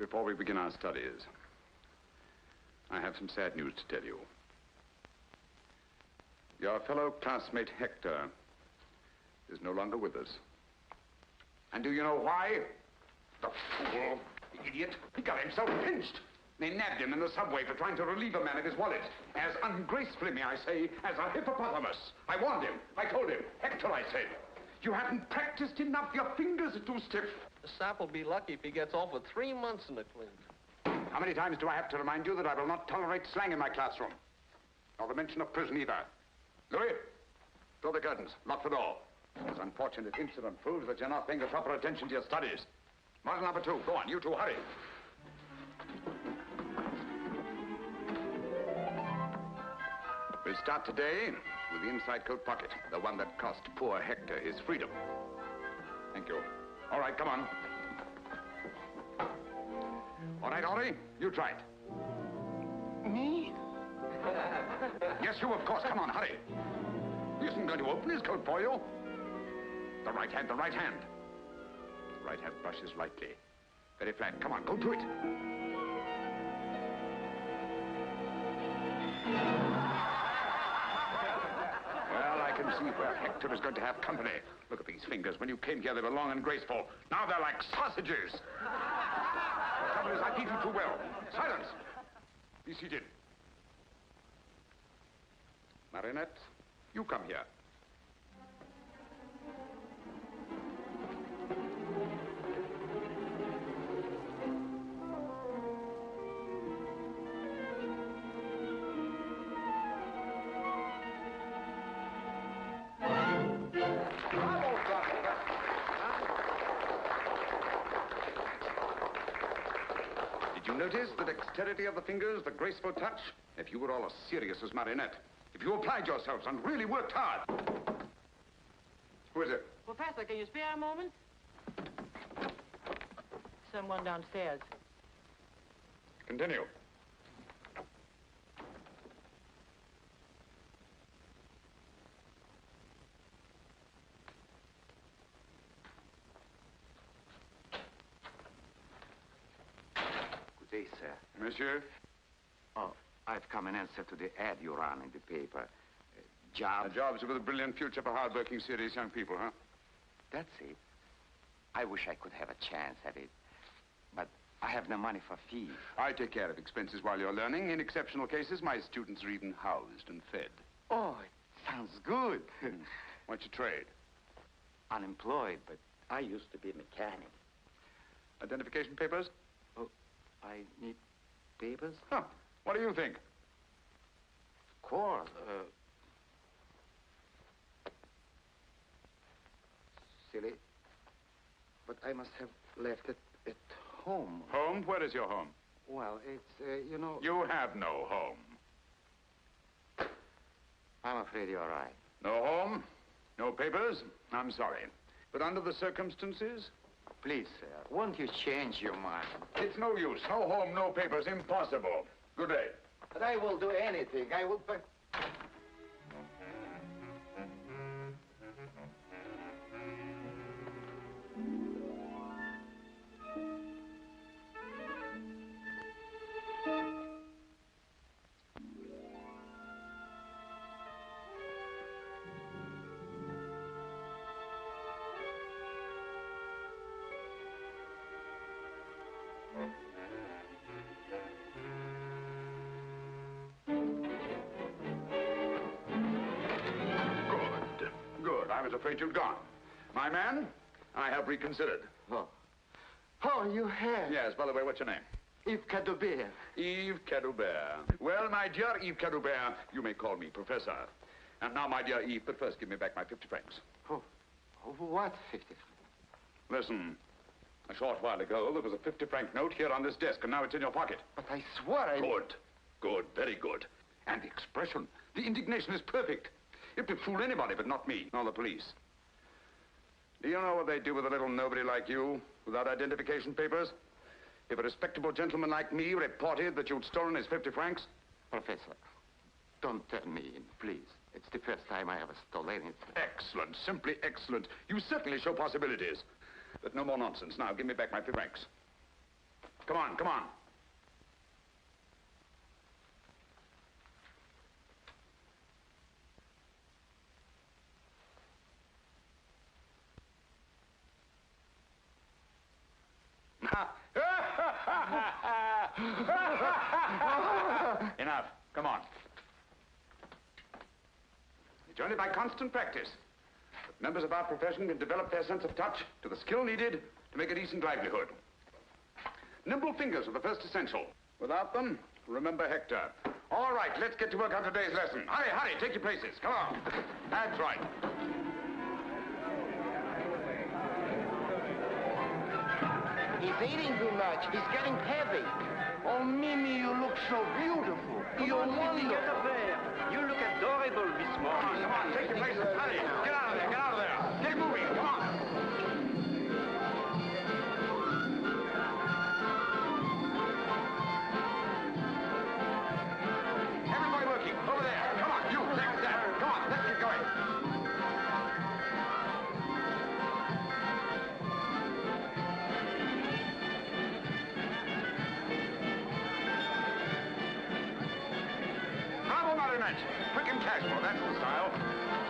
Before we begin our studies, I have some sad news to tell you. Your fellow classmate Hector is no longer with us. And do you know why? The fool, the idiot, he got himself pinched. They nabbed him in the subway for trying to relieve a man of his wallet. As ungracefully, may I say, as a hippopotamus. I warned him. I told him. Hector, I said, you haven't practiced enough. Your fingers are too stiff. The sap will be lucky if he gets off with 3 months in the clink. How many times do I have to remind you that I will not tolerate slang in my classroom? Nor the mention of prison either. Louis, draw the curtains. Lock the door. This unfortunate incident proves that you're not paying the proper attention to your studies. Model number 2. Go on, you two, hurry. We'll start today with the inside coat pocket, the one that cost poor Hector his freedom. Thank you. All right, come on. All right, Henri, you try it. Me? Yes, you, of course. Come on, hurry. He isn't going to open his coat for you. The right hand, the right hand. The right hand brushes lightly. Very flat. Come on, go to it. Well, I can see where Hector is going to have company. Look at these fingers. When you came here, they were long and graceful. Now they're like sausages. The trouble is, I beat you too well. Silence. Be seated. Marinette, you come here. Notice the dexterity of the fingers, the graceful touch. If you were all as serious as Marinette, if you applied yourselves and really worked hard. Who is it? Professor, can you spare a moment? Someone downstairs. Continue. Good day, sir. Monsieur? Oh, I've come in answer to the ad you ran in the paper. Jobs. Jobs with a brilliant future for hard-working, serious young people, huh? That's it. I wish I could have a chance at it. But I have no money for fees. I take care of expenses while you're learning. In exceptional cases, my students are even housed and fed. Oh, it sounds good. What's your trade? Unemployed, but I used to be a mechanic. Identification papers? Oh, I need papers? Huh. What do you think? Of course. Silly. But I must have left it at home. Home? Where is your home? Well, it's, you know... You have no home. I'm afraid you're right. No home? No papers? I'm sorry. But under the circumstances... Please, sir, won't you change your mind? It's no use. No home, no papers. Impossible. Good day. But I will do anything. I will... I was afraid you'd gone. My man, I have reconsidered. Oh. Oh, you have? Yes, by the way, what's your name? Yves Cadoubert. Yves Cadoubert. Well, my dear Yves Cadoubert, you may call me Professor. And now, my dear Yves, but first give me back my 50 francs. Oh, what 50 francs? Listen, a short while ago, there was a 50-franc note here on this desk, and now it's in your pocket. But I swore I... Good. Good, very good. And the expression, the indignation is perfect. It would fool anybody, but not me, nor the police. Do you know what they do with a little nobody like you, without identification papers? If a respectable gentleman like me reported that you'd stolen his 50 francs? Professor, don't turn me in, please. It's the first time I ever stole anything. Excellent, simply excellent. You certainly show possibilities. But no more nonsense. Now, give me back my 50 francs. Come on, come on. Enough. Come on. It's only by constant practice that members of our profession can develop their sense of touch to the skill needed to make a decent livelihood. Nimble fingers are the first essential. Without them, remember Hector. All right, let's get to work on today's lesson. Hurry, hurry, take your places. Come on. That's right. He's eating too much. He's getting heavy. Oh, Mimi, you look so beautiful. You're wonderful. You look adorable this morning. Come on, take your places. Hurry. Get out of there, get out of there. Get moving, come on. Everybody working. Over there. Come on, you. Next that. Come on, let's get going. Bravo, Marionette. Quick and casual, that's the style.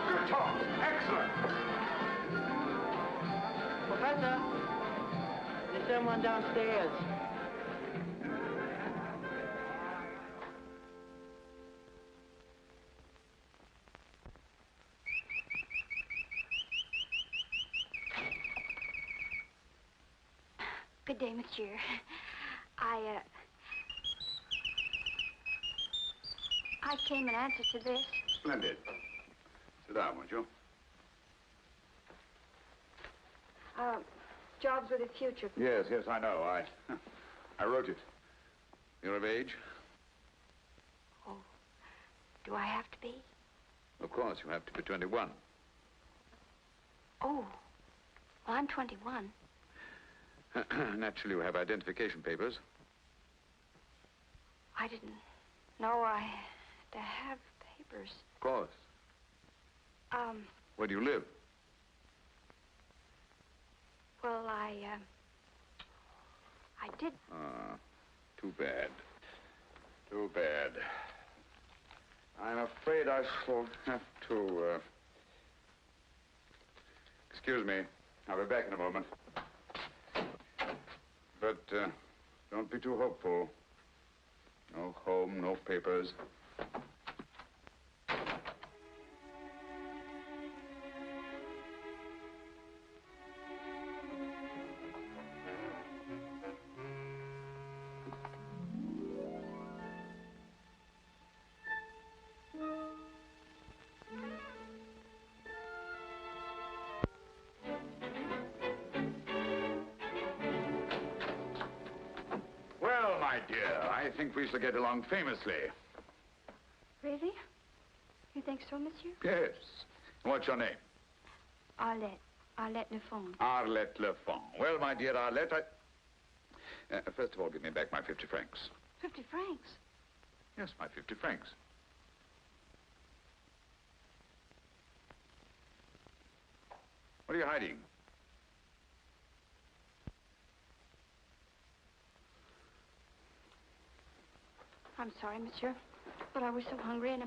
Good talk. Excellent. Professor, there's someone downstairs. Good day, monsieur. I came in answer to this. Splendid. Sit down, won't you? Jobs with a future. Yes, yes, I know. I wrote it. You're of age? Oh, do I have to be? Of course, you have to be 21. Oh, well, I'm 21. Naturally, you have identification papers. I didn't know I had to have papers. Of course. Where do you live? Well, I did. Too bad. Too bad. I'm afraid I shall have to, Excuse me. I'll be back in a moment. But, don't be too hopeful. No home, no papers. Well, my dear, I think we shall get along famously. Really? You think so, monsieur? Yes. What's your name? Arlette. Arlette Lefond. Arlette Lefond. Well, my dear Arlette, first of all, give me back my 50 francs. 50 francs? Yes, my 50 francs. What are you hiding? I'm sorry, monsieur, but I was so hungry and...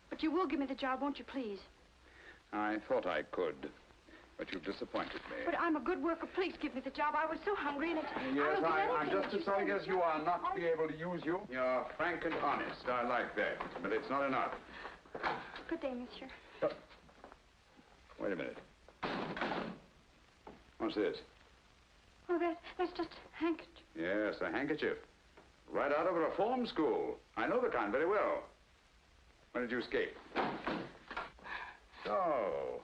But you will give me the job, won't you, please? I thought I could, but you've disappointed me. But I'm a good worker. Please give me the job. I was so hungry and it... Yes, I'm I'm just as sorry as you are not to be able to use you. You're frank and honest. I like that, but it's not enough. Good day, monsieur. Wait a minute. What's this? Oh, that's just a handkerchief. Yes, a handkerchief. Right out of a reform school. I know the kind very well. When did you escape? So,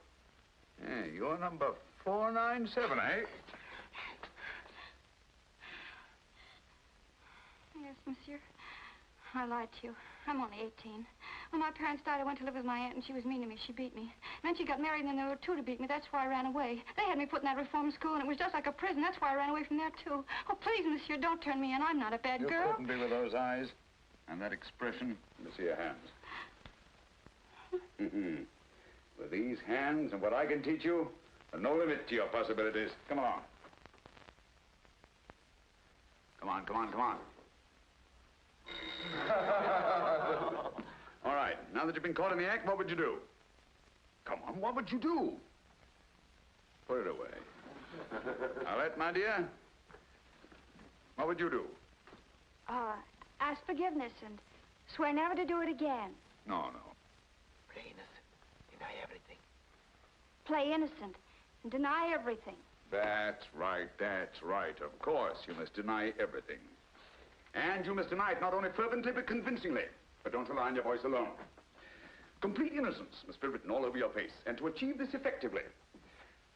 yeah, you're number 497, eh? Yes, monsieur. I lied to you. I'm only 18. When my parents died, I went to live with my aunt, and she was mean to me. She beat me. And then she got married, and then there were two to beat me. That's why I ran away. They had me put in that reform school, and it was just like a prison. That's why I ran away from there, too. Oh, please, monsieur, don't turn me in. I'm not a bad girl. You couldn't be with those eyes and that expression. Let me see your hands. With these hands and what I can teach you, there's no limit to your possibilities. Come along. Come on, come on, come on. All right, now that you've been caught in the act, what would you do? Come on, what would you do? Put it away. Arlette, my dear, what would you do? Ask forgiveness and swear never to do it again. No, no. Play innocent. Deny everything. Play innocent and deny everything. That's right, that's right. Of course, you must deny everything. And you must deny it not only fervently, but convincingly. But don't rely on your voice alone. Complete innocence must be written all over your face. And to achieve this effectively,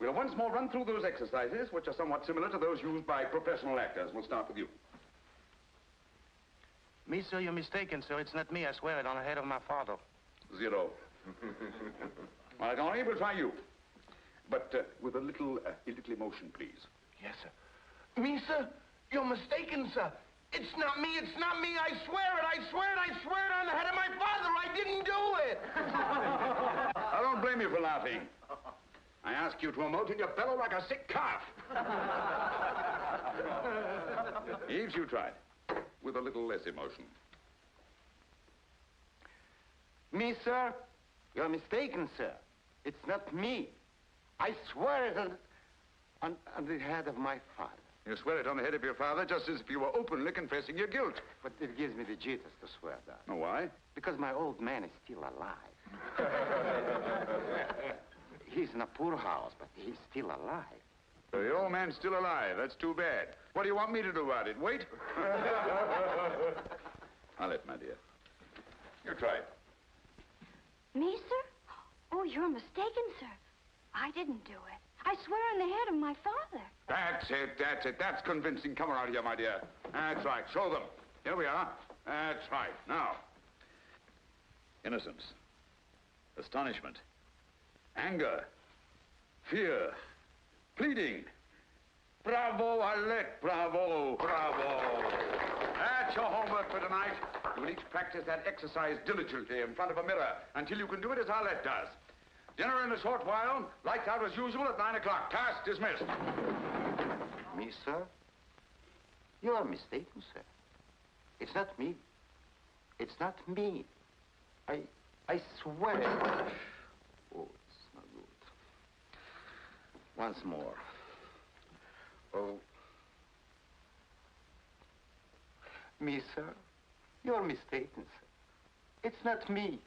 we'll once more run through those exercises, which are somewhat similar to those used by professional actors. We'll start with you. Me, sir, you're mistaken, sir. It's not me. I swear it on the head of my father. 0. All right, Henri, we'll try you. But with a little emotion, please. Yes, sir. Me, sir? You're mistaken, sir. It's not me. It's not me. I swear it. I swear it. I swear it on the head of my father. I didn't do it. I don't blame you for laughing. I ask you to emote and you bellow like a sick calf. Eves, you tried. With a little less emotion. Me, sir? You're mistaken, sir. It's not me. I swear it on the head of my father. You swear it on the head of your father just as if you were openly confessing your guilt. But it gives me the jitters to swear that. Oh, why? Because my old man is still alive. He's in a poor house, but he's still alive. So the old man's still alive. That's too bad. What do you want me to do about it? Wait? Arlette, my dear. You try it. Me, sir? Oh, you're mistaken, sir. I didn't do it. I swear on the head of my father. That's it, that's it. That's convincing. Come around here, my dear. That's right. Show them. Here we are. That's right. Now. Innocence. Astonishment. Anger. Fear. Pleading. Bravo, Arlette. Bravo, bravo. That's your homework for tonight. You will each practice that exercise diligently in front of a mirror until you can do it as Arlette does. Dinner in a short while. Lights out as usual at 9 o'clock. Task dismissed. Me, sir? You are mistaken, sir. It's not me. It's not me. I swear it. Oh, it's not good. Once more. Oh. Me, sir? You're mistaken, sir. It's not me.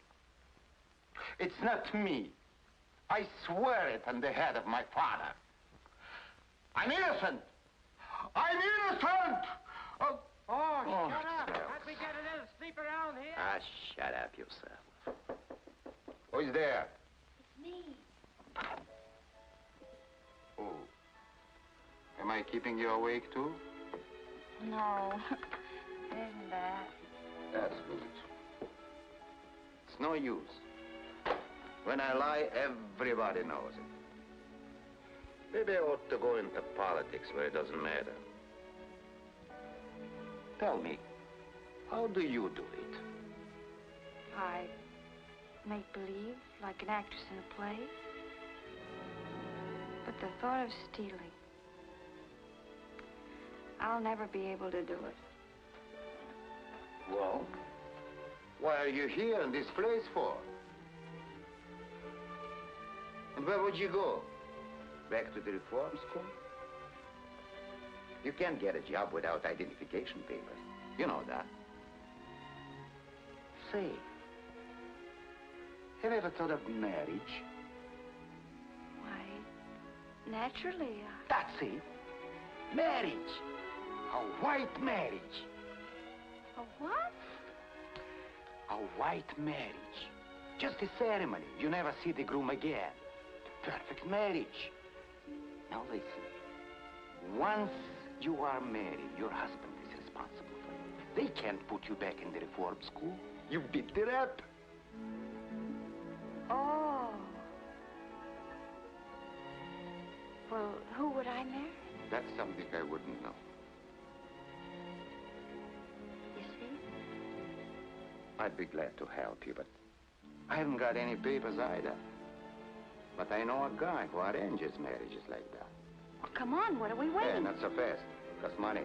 It's not me. I swear it on the head of my father. I'm innocent. I'm innocent. Oh, shut up. Sir. Can't we get a little sleep around here? Ah, shut up yourself. Who is there? It's me. Oh. Am I keeping you awake, too? No. It isn't that. That's good. It's no use. When I lie, everybody knows it. Maybe I ought to go into politics where it doesn't matter. Tell me, how do you do it? I make believe like an actress in a play. But the thought of stealing, I'll never be able to do it. Well, why are you here in this place for? And where would you go? Back to the reform school? You can't get a job without identification papers. You know that. Say, have you ever thought of marriage? Why, naturally, That's it. Marriage. A white marriage. A what? A white marriage. Just a ceremony. You never see the groom again. The perfect marriage. Now listen. Once you are married, your husband is responsible for you. They can't put you back in the reform school. You beat the rep. Oh. Well, who would I marry? That's something I wouldn't know. You see? I'd be glad to help you, but I haven't got any papers either. But I know a guy who arranges marriages like that. Well, come on, what are we Hey, waiting? not so fast. Costs money.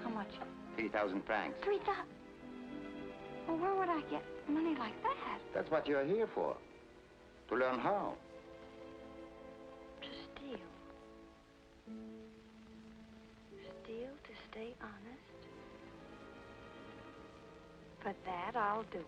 How much? 3,000 francs. 3,000? Well, where would I get money like that? That's what you're here for. To learn how. To steal. Steal to stay honest? For that, I'll do it.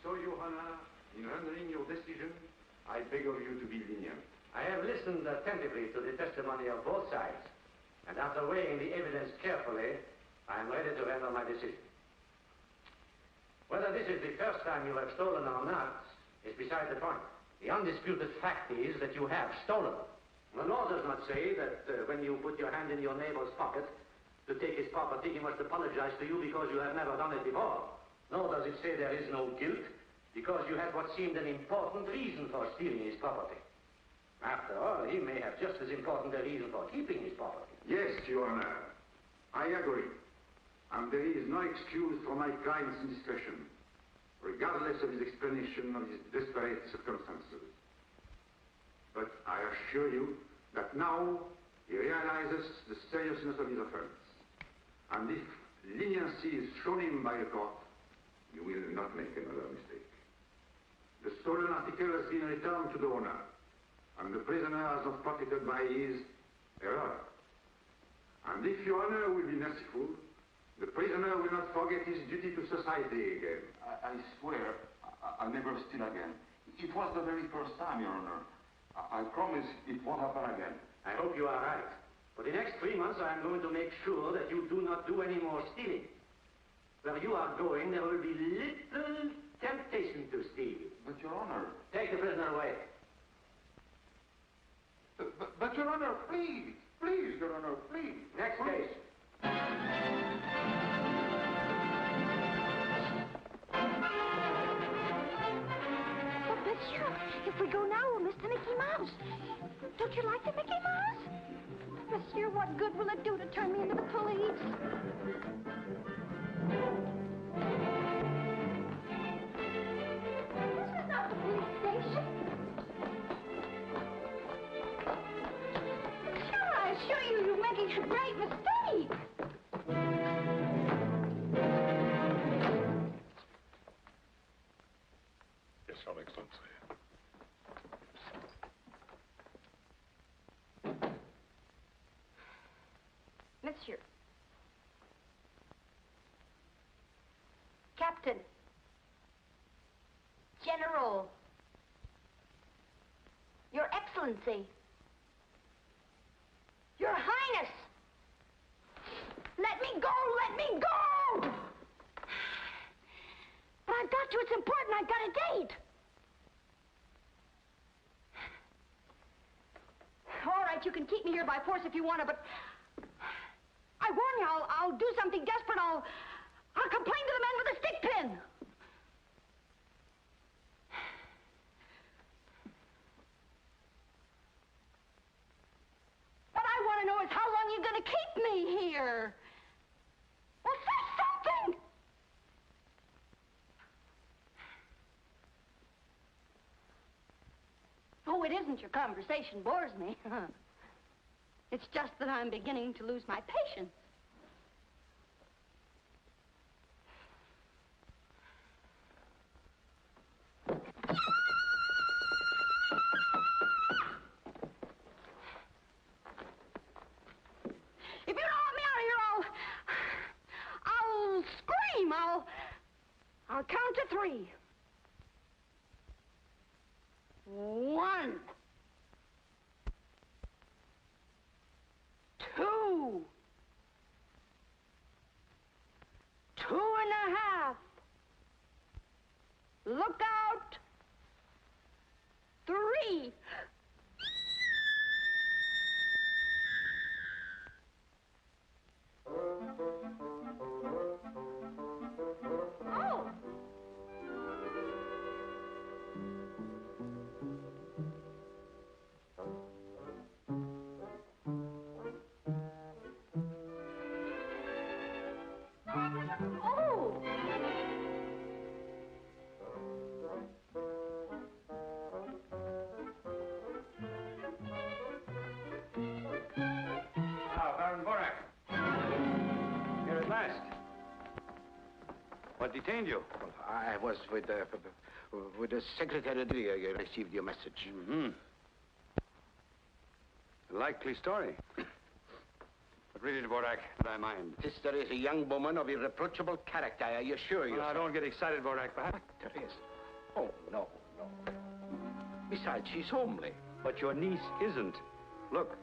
So, Johanna, in rendering your decision, I beg of you to be lenient. I have listened attentively to the testimony of both sides, and after weighing the evidence carefully, I am ready to render my decision. Whether this is the first time you have stolen or not is beside the point. The undisputed fact is that you have stolen. The law does not say that when you put your hand in your neighbor's pocket to take his property, he must apologize to you because you have never done it before. Nor does it say there is no guilt because you had what seemed an important reason for stealing his property. After all, he may have just as important a reason for keeping his property. Yes, Your Honor. I agree. And there is no excuse for my client's indiscretion, regardless of his explanation of his desperate circumstances. But I assure you that now he realizes the seriousness of his offense. And if leniency is shown him by the court, you will not make another mistake. The stolen article has been returned to the owner, and the prisoner has not profited by his error. And if Your Honor will be merciful, the prisoner will not forget his duty to society again. I swear, I'll never steal again. It was the very first time, Your Honor. I promise it won't happen again. I hope you are right. For the next 3 months, I am going to make sure that you do not do any more stealing. Where you are going, there will be little temptation to steal. But, Your Honor... Take the prisoner away. But Your Honor, please. Please, Your Honor, please. Next case. But, monsieur, if we go now, we'll miss the Mickey Mouse. Don't you like the Mickey Mouse? Monsieur, what good will it do to turn me into the police? This is not the police station. Sure, I assure you, you're making a great mistake. Yes, Your Excellency. Monsieur. Captain. General. Your Excellency. Your Highness. Let me go! Let me go! But I've got to. It's important. I've got a date. All right, you can keep me here by force if you want to, but I me. I'll do something desperate. I'll complain to the man with the stick pin. What I want to know is how long you're going to keep me here. Well, say something. Oh, it isn't your conversation bores me. It's just that I'm beginning to lose my patience. If you don't let me out of here, I'll scream. I'll count to 3. 1, 2, 2.5. Look out. 3. Oh. Oh! Ah, Baron Borak. Here at last. What detained you? Well, I was with the secretary. I received your message. Mm-hmm. A likely story. But read it, Borak, and I mind. Sister is a young woman of irreproachable character, I assure you. Well, now, don't get excited, Borak, perhaps. Teresa. Oh, no. Besides, she's homely. But your niece isn't. Look.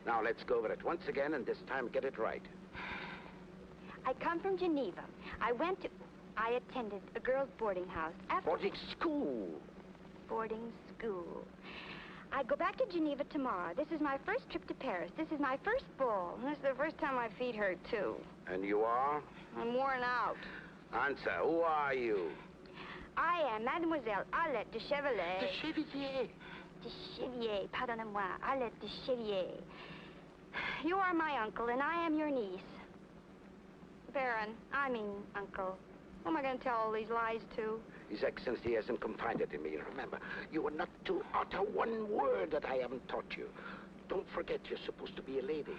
Now, let's go over it once again, and this time get it right. I come from Geneva. I attended a girls' boarding house. Boarding school. Boarding school. I go back to Geneva tomorrow. This is my first trip to Paris. This is my first ball. And this is the first time my feet hurt, too. And you are? I'm worn out. Answer, who are you? I am Mademoiselle Arlette de Chevalier. The Chevalier. De Chevier, pardonnez-moi, Arlette de Chevier. You are my uncle, and I am your niece. Baron, I mean uncle. Who am I going to tell all these lies to? His Excellency hasn't confided in me. Remember, you are not to utter one word that I haven't taught you. Don't forget, you're supposed to be a lady.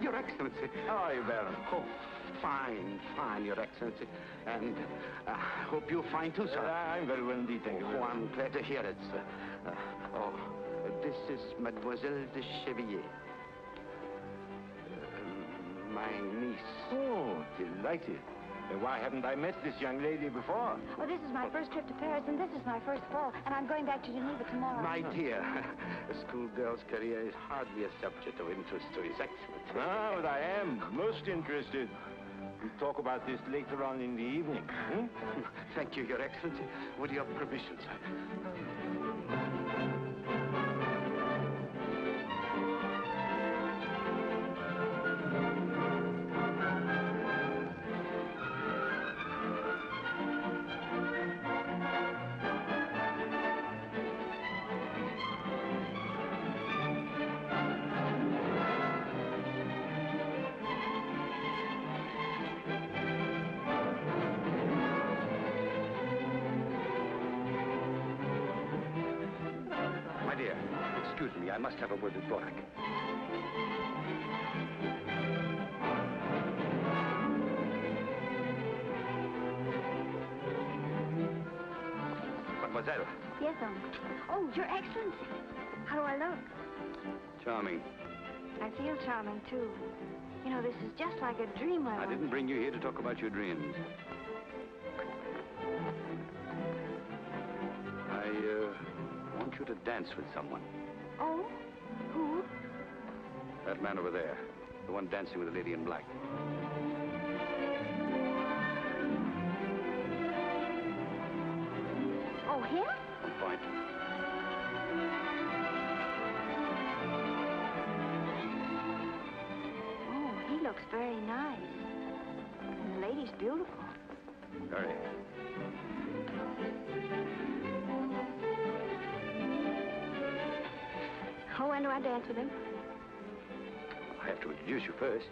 Your Excellency. How are you, Baron? Oh, fine, Your Excellency. And I hope you're fine too, sir. I'm very well indeed, thank you. Oh, I'm glad to hear it, sir. This is Mademoiselle de Chevillier. My niece. Oh, delighted. Why haven't I met this young lady before? Well, this is my first trip to Paris, and this is my first ball, and I'm going back to Geneva tomorrow. My dear, a schoolgirl's career is hardly a subject of interest to His Excellency. Ah, but I am most interested. We'll talk about this later on in the evening. Hmm? Thank you, Your Excellency. With your permission, sir. My dear, excuse me. I must have a word with Borak. Mademoiselle. Yes, Uncle. Oh, Your Excellency. How do I look? Charming. I feel charming, too. You know, this is just like a dream I didn't bring you here to talk about your dreams. I want you to dance with someone. Oh? Who? That man over there. The one dancing with the lady in black. Oh, him? On point. Oh, he looks very nice. And the lady's beautiful. Very. Oh, when do I dance with him? I have to introduce you first.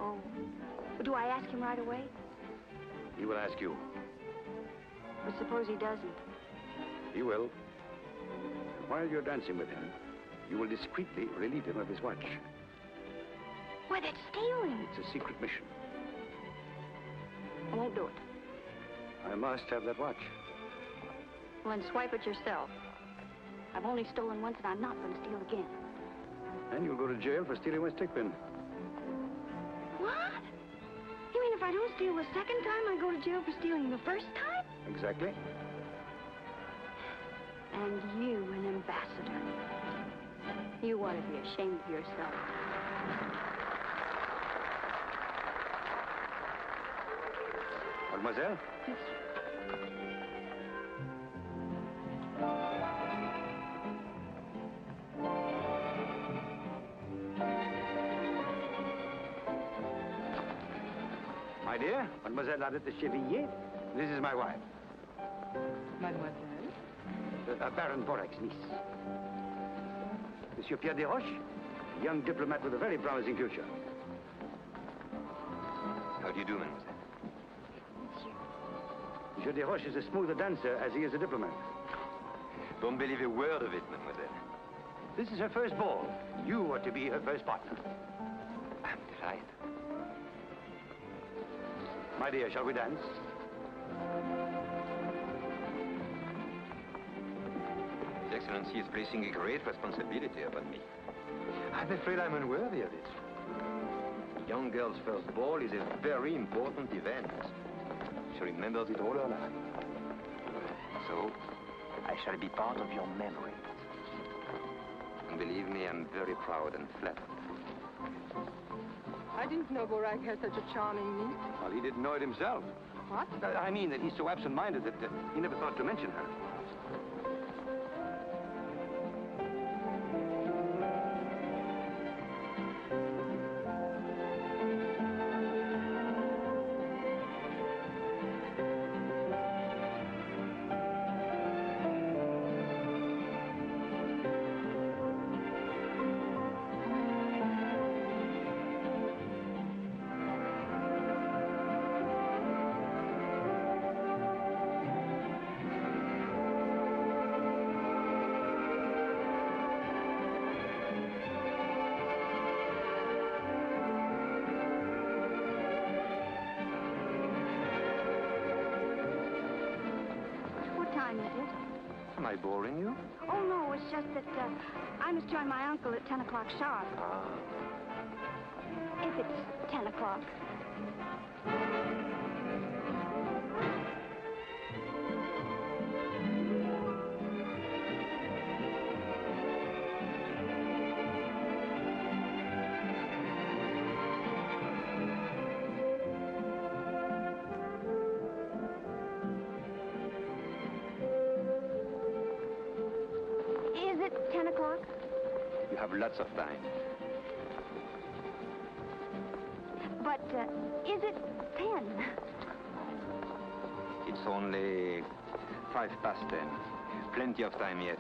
Oh. Do I ask him right away? He will ask you. But suppose he doesn't. He will. While you're dancing with him, you will discreetly relieve him of his watch. Why, that's stealing. It's a secret mission. I won't do it. I must have that watch. Well, then swipe it yourself. I've only stolen once, and I'm not going to steal again. And you'll go to jail for stealing my stick pin. What? You mean if I don't steal the second time, I go to jail for stealing the first time? Exactly. And you, an ambassador. You ought to be ashamed of yourself. Mademoiselle? Yes. My dear, Mademoiselle Adolphe de Chevillier, this is my wife. Mademoiselle? Baron Borak's niece. Monsieur Pierre Desroches, a young diplomat with a very promising future. How do you do, mademoiselle? Monsieur Desroches is as smooth a dancer as he is a diplomat. Don't believe a word of it, mademoiselle. This is her first ball. You are to be her first partner. I'm delighted. My dear, shall we dance? His Excellency is placing a great responsibility upon me. I'm afraid I'm unworthy of it. A young girl's first ball is a very important event. She remembers it all her life. So, I shall be part of your memory. And believe me, I'm very proud and flattered. I didn't know Borak had such a charming niece. Well, he didn't know it himself. What? I mean that he's so absent-minded that he never thought to mention her. Am I boring you? Oh, no, it's just that I must join my uncle at 10 o'clock sharp. Ah. If it's 10 o'clock. You have lots of time. But, is it 10? It's only 10:05. Plenty of time yet.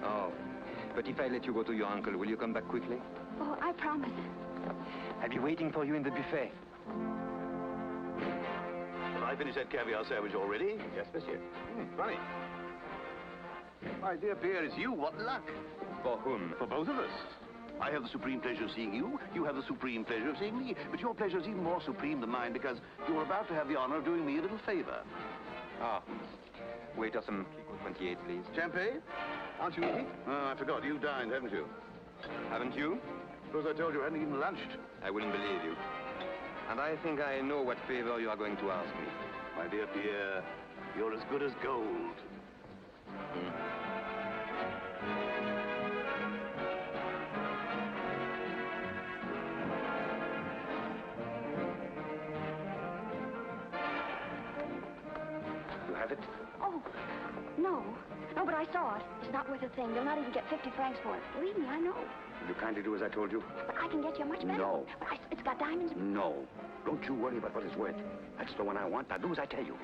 Oh, but if I let you go to your uncle, will you come back quickly? Oh, I promise. I'll be waiting for you in the buffet. Have I finished that caviar sandwich already? Yes, monsieur. Funny. My dear Pierre, it's you. What luck. For whom? For both of us. I have the supreme pleasure of seeing you. You have the supreme pleasure of seeing me. But your pleasure is even more supreme than mine because you're about to have the honor of doing me a little favor. Ah. Waiter, some Clicquot 28, please. Champagne? Aren't you eating? Oh, I forgot. You dined, haven't you? Haven't you? Suppose I told you I hadn't even lunched. I wouldn't believe you. And I think I know what favor you are going to ask me. My dear Pierre, you're as good as gold. You have it? Oh, no. No, but I saw it. It's not worth a thing. You'll not even get 50 francs for it. Believe me, I know. Will you kindly do as I told you? But I can get you a much better No. one. But it's got diamonds. No. Don't you worry about what it's worth. That's the one I want. Now do as I tell you.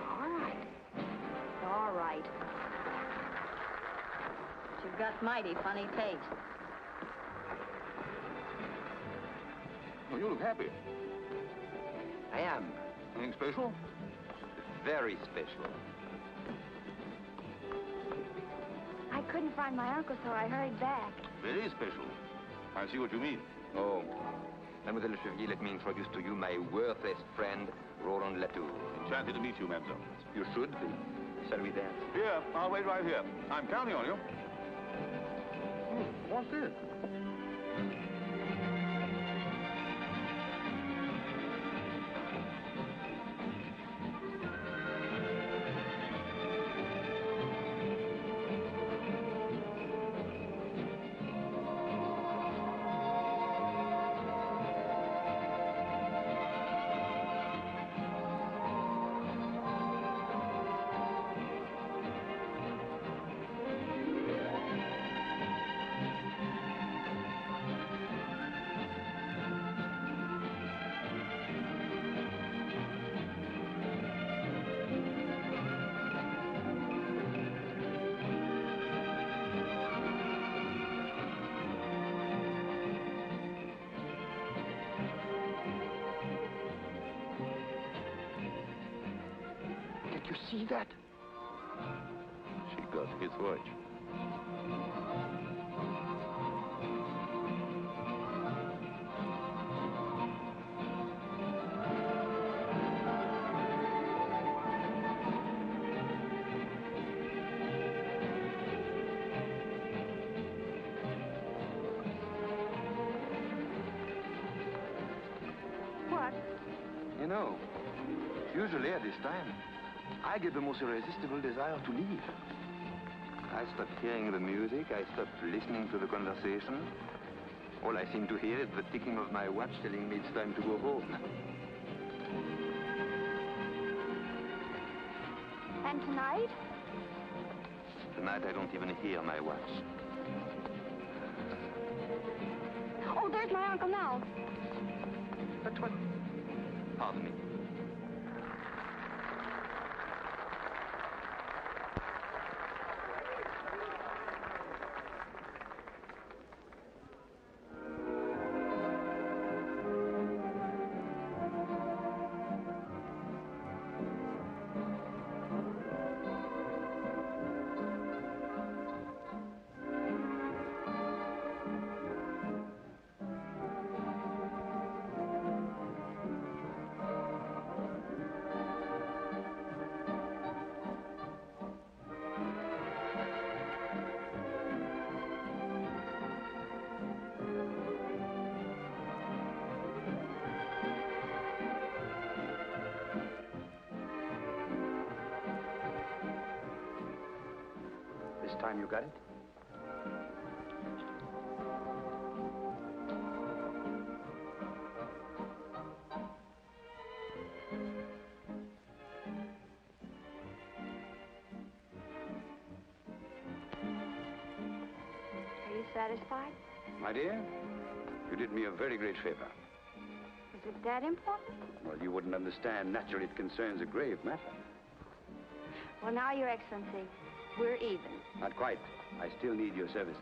All right. All right. You've got mighty funny taste. Well, you look happy. I am. Anything special? Very special. I couldn't find my uncle, so I hurried back. Very special. I see what you mean. Oh. Mademoiselle Chevrier, let me introduce to you my worthless friend, Roland Latour. Enchanted to meet you, mademoiselle. You should be. Shall we dance? Here, I'll wait right here. I'm counting on you. What's this? Did you see that? She got his watch. What? You know, usually at this time, I get the most irresistible desire to leave. I stop hearing the music, I stop listening to the conversation. All I seem to hear is the ticking of my watch telling me it's time to go home. And tonight? Tonight I don't even hear my watch. Oh, there's my uncle now. But what? Pardon me. This time you got it? satisfied? My dear, you did me a very great favor. Is it that important? Well, you wouldn't understand. Naturally, it concerns a grave matter. Well, now, Your Excellency, we're even. Not quite. I still need your services.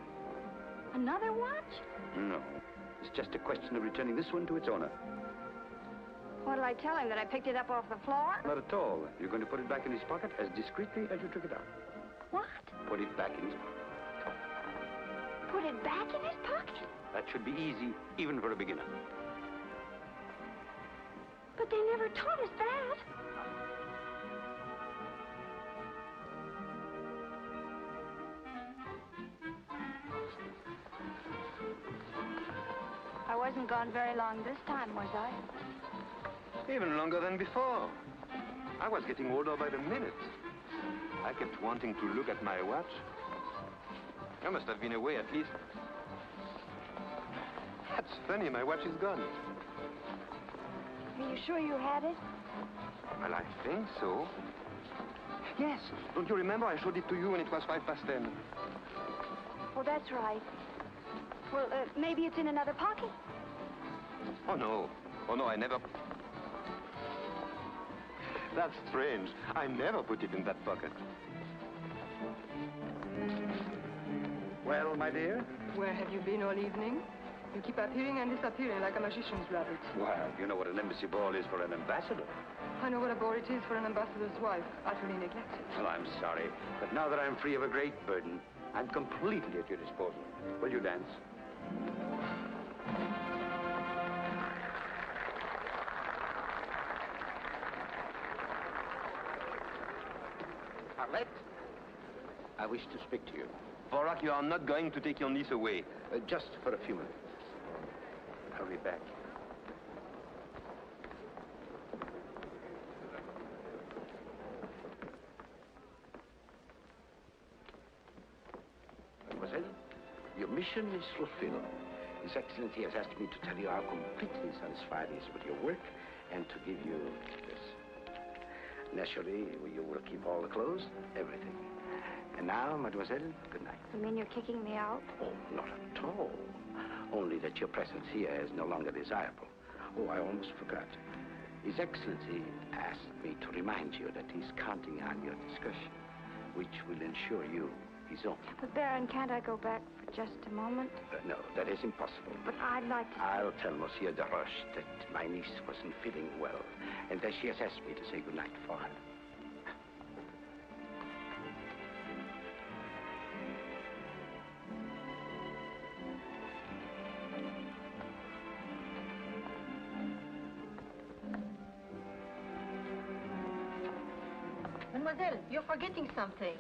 Another watch? No. It's just a question of returning this one to its owner. What'll I tell him, that I picked it up off the floor? Not at all. You're going to put it back in his pocket as discreetly as you took it out. What? Put it back in his pocket. Put it back in his pocket? That should be easy, even for a beginner. But they never taught us that. I wasn't gone very long this time, was I? Even longer than before. I was getting older by the minute. I kept wanting to look at my watch. I must have been away at least. That's funny, my watch is gone. Are you sure you had it? Well, I think so. Yes, don't you remember I showed it to you when it was 10:05? Oh, that's right. Well, maybe it's in another pocket. Oh, no, I never... That's strange. I never put it in that pocket. Well, my dear? Where have you been all evening? You keep appearing and disappearing like a magician's rabbit. Well, you know what an embassy ball is for an ambassador. I know what a bore it is for an ambassador's wife, utterly neglected. Well, I'm sorry, but now that I'm free of a great burden, I'm completely at your disposal. Will you dance? Arlette, I wish to speak to you. Vorak, you are not going to take your niece away. Just for a few minutes. I'll be back. Mademoiselle, your mission is fulfilled. His Excellency has asked me to tell you how completely satisfied he is with your work and to give you this. Naturally, you will keep all the clothes, everything. And now, mademoiselle, good night. You mean you're kicking me out? Oh, not at all. Only that your presence here is no longer desirable. Oh, I almost forgot. His Excellency asked me to remind you that he's counting on your discretion, which will ensure you his own. But, Baron, can't I go back for just a moment? No, that is impossible. But I'd like to... I'll tell Monsieur de Roche that my niece wasn't feeling well, and that she has asked me to say good night for her. Mademoiselle, you're forgetting something.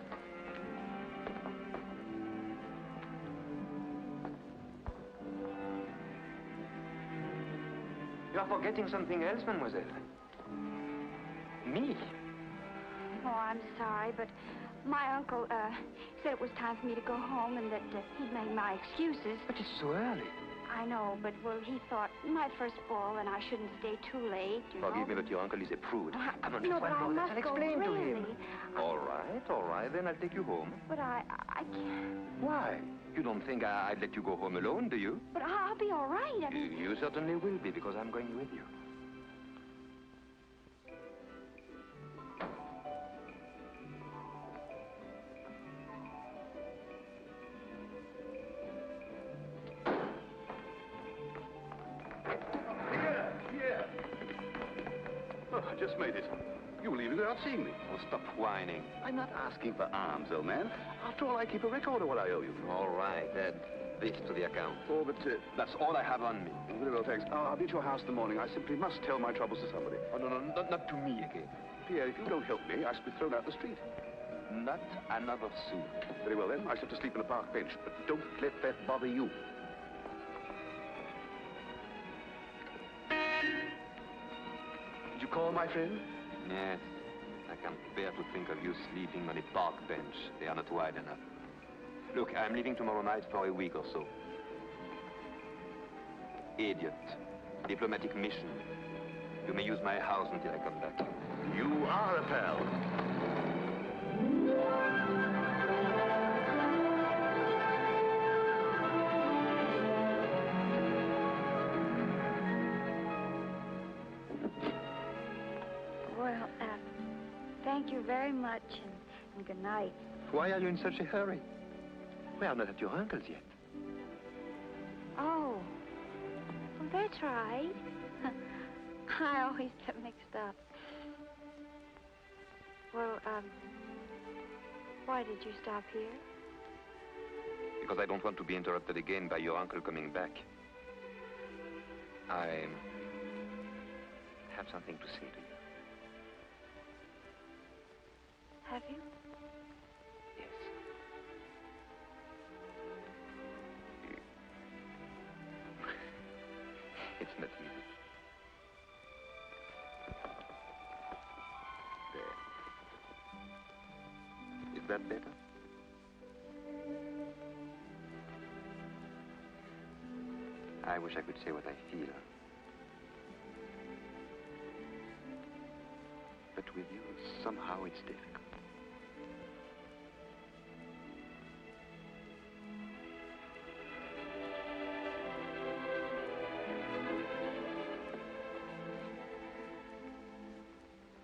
You are forgetting something else, mademoiselle. Me. Oh, I'm sorry, but my uncle, said it was time for me to go home and that he'd made my excuses. But it's so early. I know, but, well, he thought my first ball and I shouldn't stay too late, you know. Forgive me, but your uncle is a prude. Come on, No, but I must I'll go, explain to really. him. All right, then I'll take you home. But I can't. Why? You don't think I'd let you go home alone, do you? But I'll be all right. I mean... You certainly will be, because I'm going with you. Oh, I just made it. You were leaving without seeing me. Oh, stop whining. I'm not asking for alms, old man. After all, I keep a record of what I owe you. All right, add this to the account. Oh, but that's all I have on me. Very well, thanks. I'll be at your house in the morning. I simply must tell my troubles to somebody. Oh, no, not to me again. Pierre, if you don't help me, I shall be thrown out the street. Not another sou. Very well, then. I shall have to sleep on a park bench. But don't let that bother you. Did you call, my friend? Yes. I can't bear to think of you sleeping on a park bench. They are not wide enough. Look, I'm leaving tomorrow night for a week or so. Idiot. Diplomatic mission. You may use my house until I come back. You are a pal. Thank you very much, and good night. Why are you in such a hurry? We are not at your uncle's yet. Oh. Well, that's right. I always get mixed up. Well, why did you stop here? Because I don't want to be interrupted again by your uncle coming back. I have something to say to you. Have you? Yes. It's not easy. There. Is that better? I wish I could say what I feel. But with you, somehow it's difficult.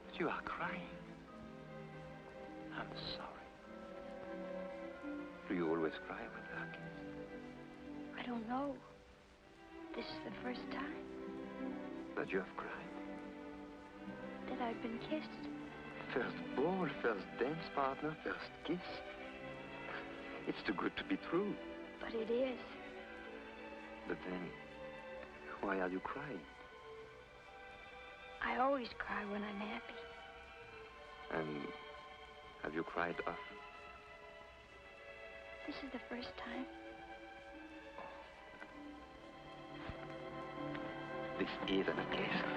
But you are crying. I'm sorry. Do you always cry when you are kissed? I don't know. This is the first time That you have cried? that I've been kissed. First ball, first dance partner, first kiss. It's too good to be true. But it is. But then, why are you crying? I always cry when I'm happy. And have you cried often? This is the first time. This is an occasion.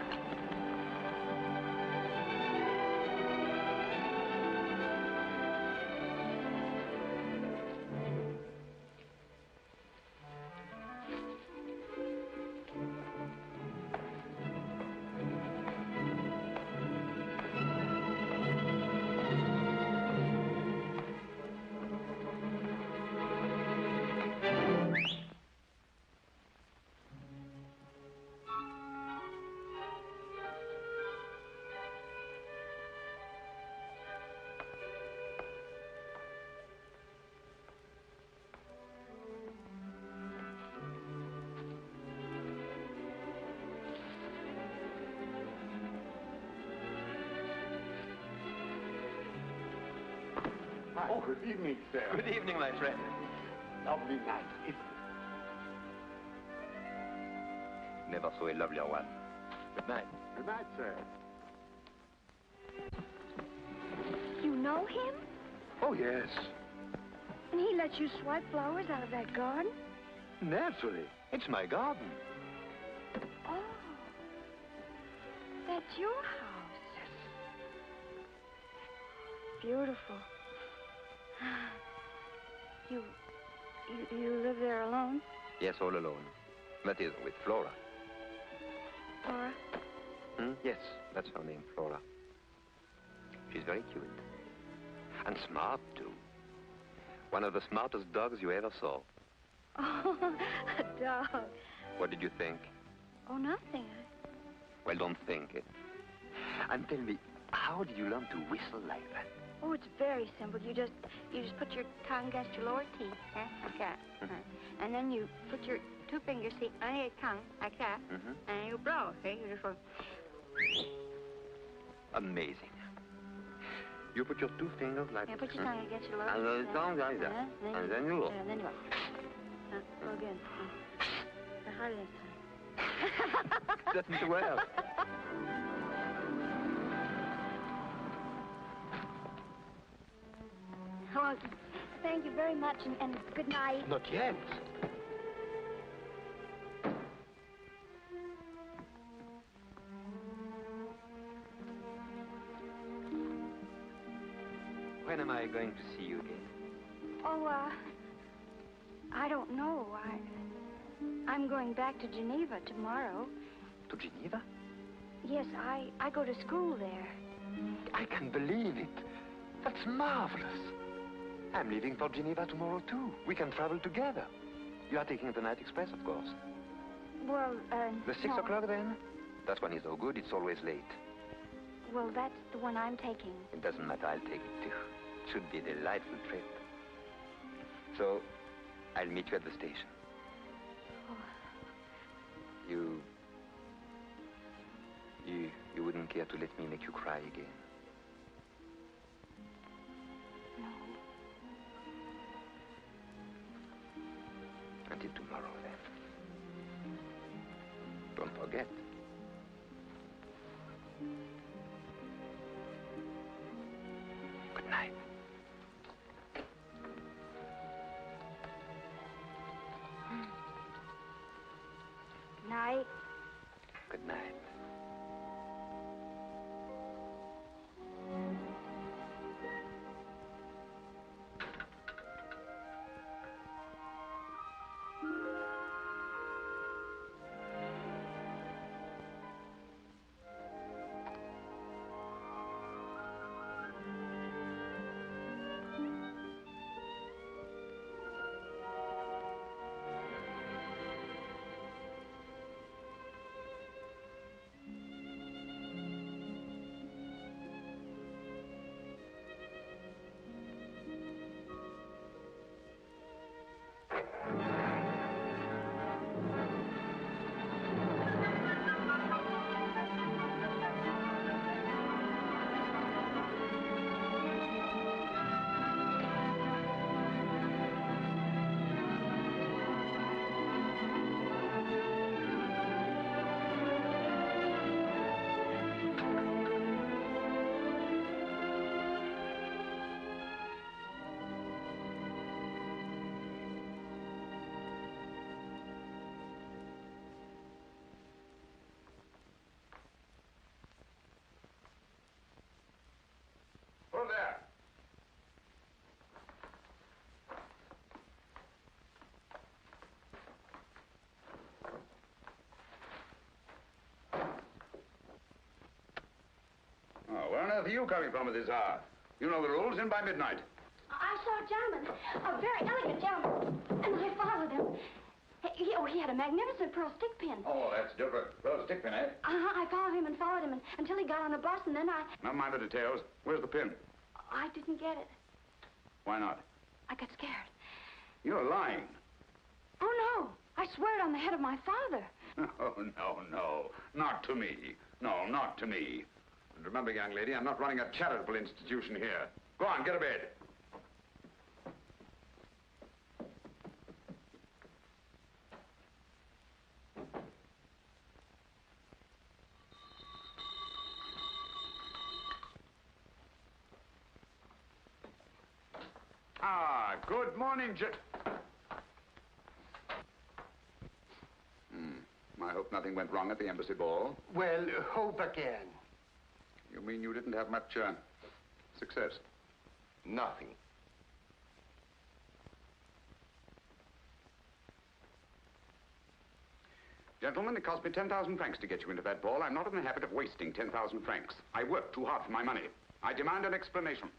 Oh, good evening, sir. Good evening, my friend. Lovely night, isn't it? Never saw a lovelier one. Good night. Good night, sir. You know him? Oh, yes. And he lets you swipe flowers out of that garden? Naturally. It's my garden. Oh. That's your house. Beautiful. You live there alone? Yes, all alone. That is, with Flora. Laura? Yes, that's her name, Flora. She's very cute. And smart, too. One of the smartest dogs you ever saw. Oh, a dog. What did you think? Oh, nothing. Well, don't think it. And tell me, how did you learn to whistle like that? Oh, it's very simple. You just put your tongue against your lower teeth, like that. And then you put your two fingers on your tongue, like that, and you blow. See, you just go. Amazing. You put your two fingers like Yeah, put your tongue against your lower and teeth. the tongue like that. And then you go. And then you go. Go again. Harder this time. Doesn't work. Oh, thank you very much, and good night. Not yet. When am I going to see you again? Oh, I don't know. I'm going back to Geneva tomorrow. To Geneva? Yes, I go to school there. I can't believe it. That's marvelous. I'm leaving for Geneva tomorrow, too. We can travel together. You are taking the night express, of course. Well, The 6 o'clock, then? That one is no good. It's always late. Well, that's the one I'm taking. It doesn't matter, I'll take it too. It should be a delightful trip. So, I'll meet you at the station. Oh. You wouldn't care to let me make you cry again? No. Until tomorrow, then. Don't forget. Good night. Good night. Good night. Hold there. Oh, where on earth are you coming from at this hour? You know the rules, in by midnight. I saw a gentleman, a very elegant gentleman, and I followed him. He had a magnificent pearl stick pin. Oh, that's different. Well, stick pin, eh? I followed him until he got on the bus, and then Never mind the details. Where's the pin? I didn't get it. Why not? I got scared. You're lying. Oh, no. I swear it on the head of my father. Oh, no. Not to me. No, not to me. And remember, young lady, I'm not running a charitable institution here. Go on, get to bed. Ah, good morning, I hope nothing went wrong at the embassy ball. Well, hope again. You mean you didn't have much, success? Nothing. Gentlemen, it cost me 10,000 francs to get you into that ball. I'm not in the habit of wasting 10,000 francs. I worked too hard for my money. I demand an explanation.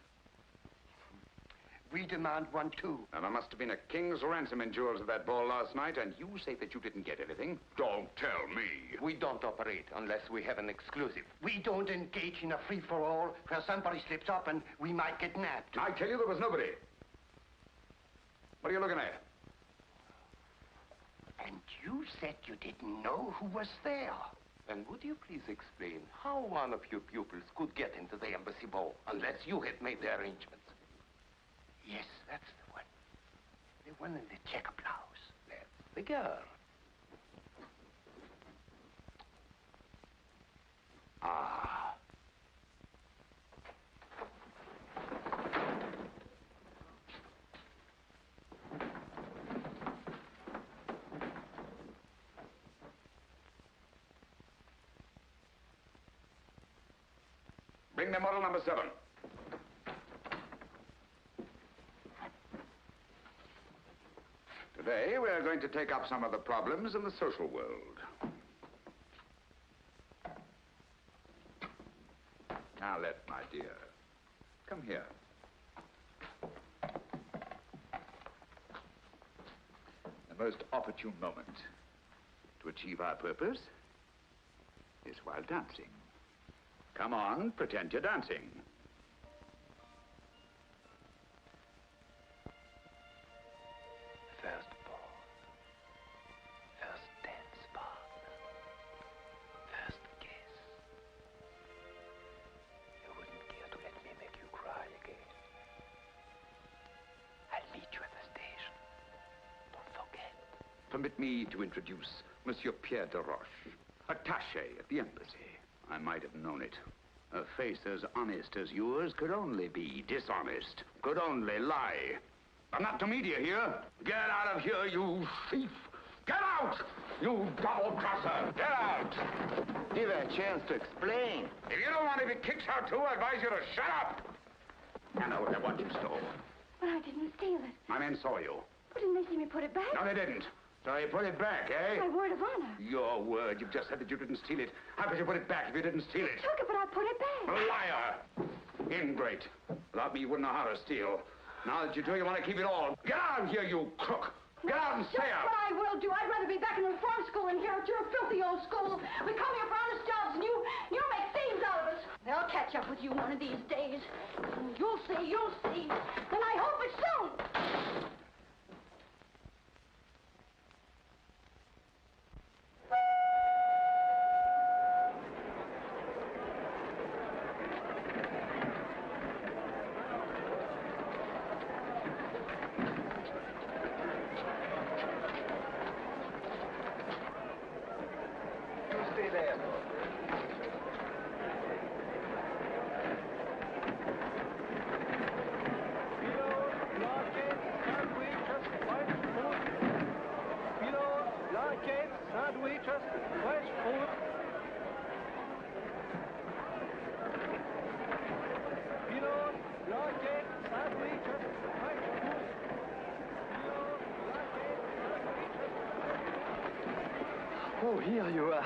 We demand one, too. Now, there must have been a king's ransom in jewels at that ball last night, and you say that you didn't get anything? Don't tell me. We don't operate unless we have an exclusive. We don't engage in a free-for-all where somebody slips up and we might get nabbed. I tell you, there was nobody. What are you looking at? And you said you didn't know who was there. And would you please explain how one of your pupils could get into the embassy ball unless you had made the arrangements? Yes, that's the one. The one in the checker blouse. That's the girl. Ah. Bring me model number 7. Today, we are going to take up some of the problems in the social world. Now, let, my dear. Come here. The most opportune moment to achieve our purpose is while dancing. Come on, pretend you're dancing. First ball. First dance partner. First kiss. You wouldn't care to let me make you cry again. I'll meet you at the station. Don't forget. Permit me to introduce Monsieur Pierre de Roche, attaché at the embassy. I might have known it. A face as honest as yours could only be dishonest, could only lie. I'm not to meet you here. Get out of here, you thief! Get out! You double-crosser! Get out! Give her a chance to explain. If you don't want to be kicked out too, I advise you to shut up! I know what you stole. But I didn't steal it. My men saw you. But didn't they see me put it back? No, they didn't. So you put it back, eh? My word of honor. Your word. You've just said that you didn't steal it. How could you put it back if you didn't steal it? Took it, but I put it back. Liar! Ingrate. Without me, you wouldn't know how to steal. Now that you do, you want to keep it all. Get out of here, you crook! Get out and stay out! What I will do. I'd rather be back in reform school than here at your filthy old school. We come here for honest jobs, and you make thieves out of us. They'll catch up with you one of these days. You'll see, you'll see. And I hope it's soon. Oh, here you are.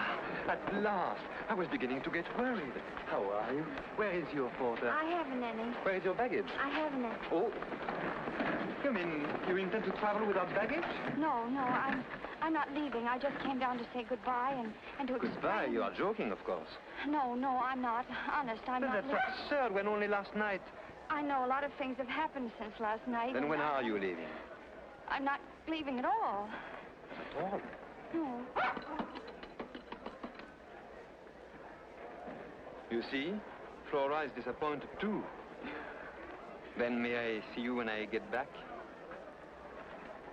At last. I was beginning to get worried. How are you? Where is your porter? I haven't any. Where is your baggage? I haven't any. Oh. You mean you intend to travel without baggage? No, I'm not leaving. I just came down to say goodbye and to explain. Goodbye? You are joking, of course. No, I'm not. Honest, I'm not. That's absurd when only last night. I know a lot of things have happened since last night. Then when are you leaving? I'm not leaving at all. At all? No. You see, Flora is disappointed too. Then may I see you when I get back?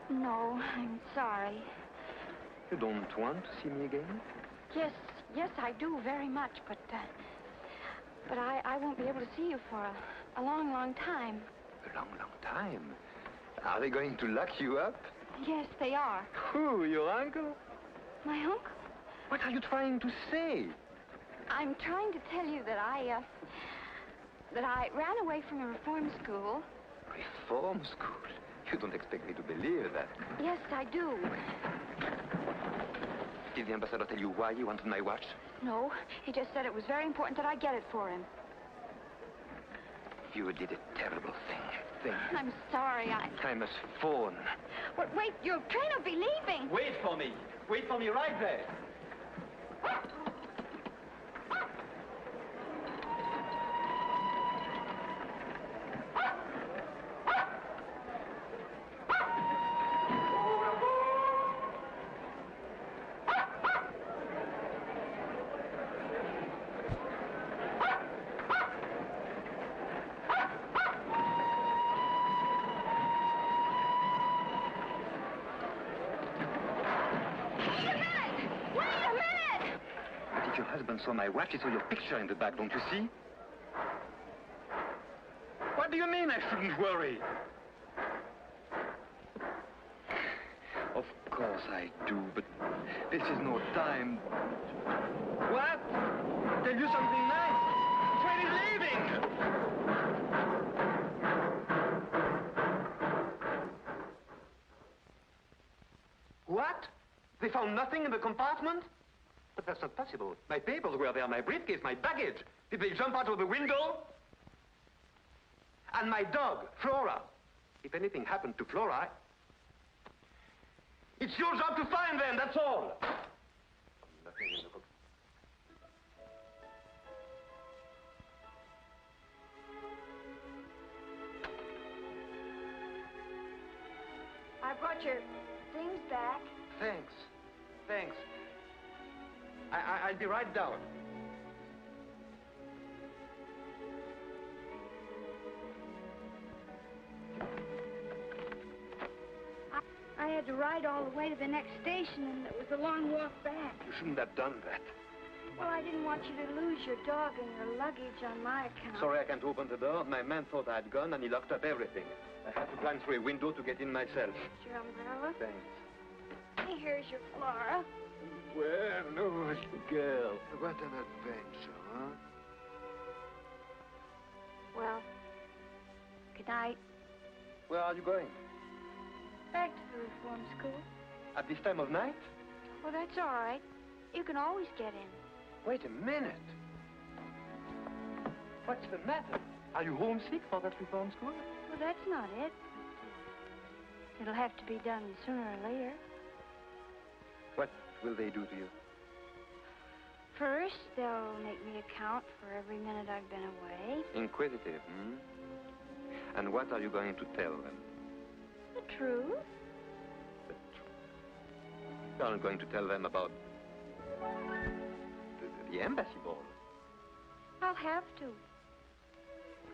No, I'm sorry. You don't want to see me again? Yes, I do very much, but I won't be able to see you for a long, long time. A long, long time? Are they going to lock you up? Yes, they are. Who, your uncle? My uncle? What are you trying to say? I'm trying to tell you that I ran away from a reform school. Reform school? You don't expect me to believe that. Yes, I do. Did the ambassador tell you why he wanted my watch? No, he just said it was very important that I get it for him. You did a terrible thing. I'm sorry, I must phone. But wait, your train will be leaving. Wait for me. Wait for me right there. So my watch is on your picture in the back, don't you see? What do you mean I shouldn't worry? Of course I do, but this is no time. What? Tell you something nice. The train is leaving! What? They found nothing in the compartment? But that's not possible. My papers were there, my briefcase, my baggage. Did they jump out of the window? And my dog, Flora. If anything happened to Flora, it's your job to find them, that's all. Nothing in the book. got your things back. Thanks. Thanks. I'll be right down. I had to ride all the way to the next station, and it was a long walk back. You shouldn't have done that. Well, I didn't want you to lose your dog and your luggage on my account. Sorry I can't open the door. My man thought I had gone and he locked up everything. I had to climb through a window to get in myself. Your umbrella? Thanks. Hey, here's your Flora. Well, no, girl. What an adventure, huh? Well, good night. Where are you going? Back to the reform school. At this time of night? Well, that's all right. You can always get in. Wait a minute. What's the matter? Are you homesick for that reform school? Well, that's not it. It'll have to be done sooner or later. What will they do to you? First, they'll make me account for every minute I've been away. Inquisitive, hmm? And what are you going to tell them? The truth. You aren't going to tell them about the embassy ball. I'll have to.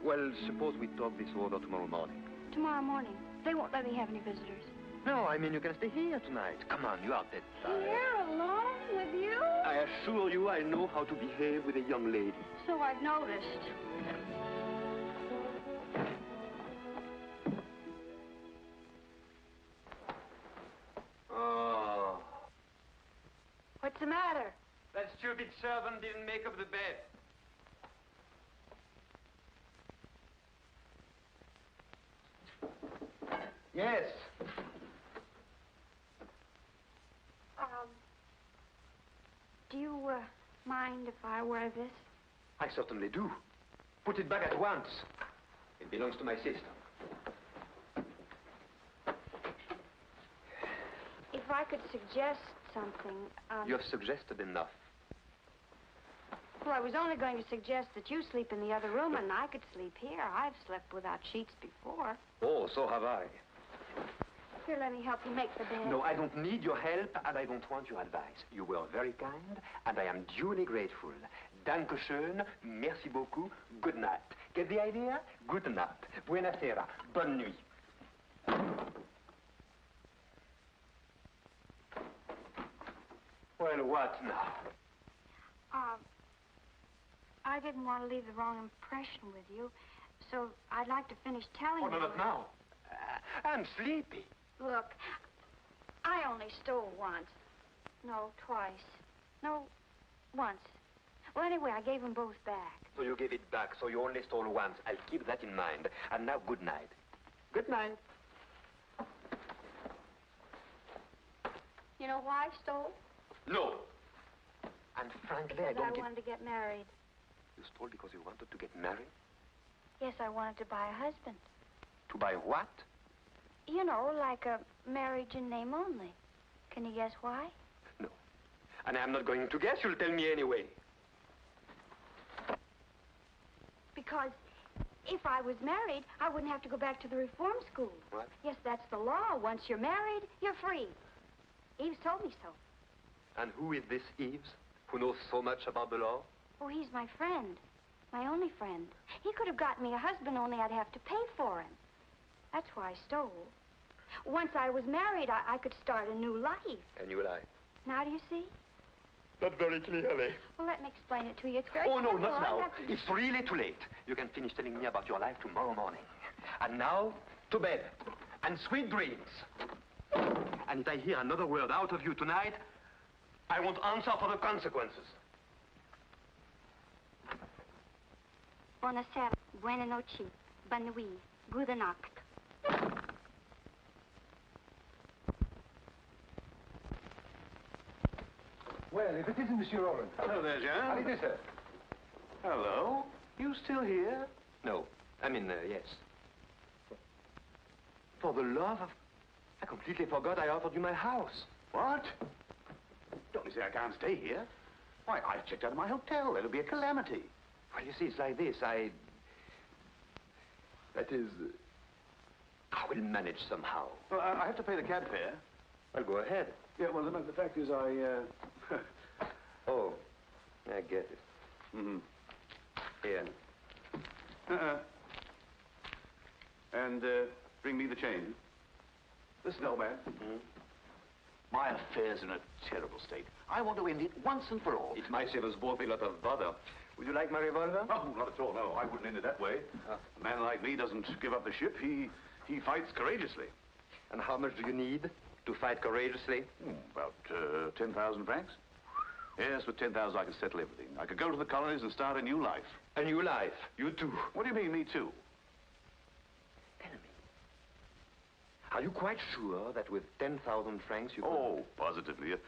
Well, suppose we talk this over tomorrow morning. Tomorrow morning. They won't let me have any visitors. No, I mean you can stay here tonight. Come on, you are dead tired. Here, alone with you? I assure you I know how to behave with a young lady. So I've noticed. Oh. What's the matter? That stupid servant didn't make up the bed. Yes. Do you, mind if I wear this? I certainly do. Put it back at once. It belongs to my sister. If I could suggest something, You have suggested enough. Well, I was only going to suggest that you sleep in the other room and I could sleep here. I've slept without sheets before. Oh, so have I. Here, let me help you make the bed. No, I don't need your help, and I don't want your advice. You were very kind, and I am duly grateful. Danke schön, merci beaucoup, good night. Get the idea? Good night. Buena sera. Bonne nuit. Well, what now? I didn't want to leave the wrong impression with you, so I'd like to finish telling Oh, you. no, not now. I'm sleepy. Look, I only stole once. No, twice. No, once. Well, anyway, I gave them both back. So you gave it back, so you only stole once. I'll keep that in mind. And now, good night. Good night. You know why I stole? No. And frankly, I Because don't I wanted to get married. You stole because you wanted to get married? Yes, I wanted to buy a husband. To buy what? You know, like a marriage in name only. Can you guess why? No. And I'm not going to guess. You'll tell me anyway. Because if I was married, I wouldn't have to go back to the reform school. What? Yes, that's the law. Once you're married, you're free. Eves told me so. And who is this Eves, who knows so much about the law? Oh, he's my friend. My only friend. He could have gotten me a husband, only I'd have to pay for him. That's why I stole. Once I was married, I could start a new life. A new life. Now do you see? Not very clearly. Well, let me explain it to you. It's very Oh, no, simple. not I now. have to- It's really too late. You can finish telling me about your life tomorrow morning. And now, to bed. And sweet dreams. And if I hear another word out of you tonight, I won't answer for the consequences. Buonasera, buona noche, bonne nuit, gute Nacht. Well, if it isn't Monsieur Roland. Hello there, Jean. How do you do, sir? Hello. You still here? No. I mean, yes. For the love of... I completely forgot I offered you my house. What? Don't you say I can't stay here? Why, I've checked out of my hotel. It'll be a calamity. Well, you see, it's like this. That is... I will manage somehow. Well, I have to pay the cab fare. Well, go ahead. Yeah, well, the fact is Oh, I get it. Mm-hmm. Here. And bring me the change. Listen, old man. Mm-hmm. My affair's in a terrible state. I want to end it once and for all. It might save us both a lot of bother. Would you like my revolver? Oh, not at all, no. I wouldn't end it that way. A man like me doesn't give up the ship. He fights courageously. And how much do you need to fight courageously? About 10,000 francs. Yes, with 10,000 I could settle everything. I could go to the colonies and start a new life. A new life? You too? What do you mean, me too? Tell me. Are you quite sure that with 10,000 francs you could... Oh, positively. Of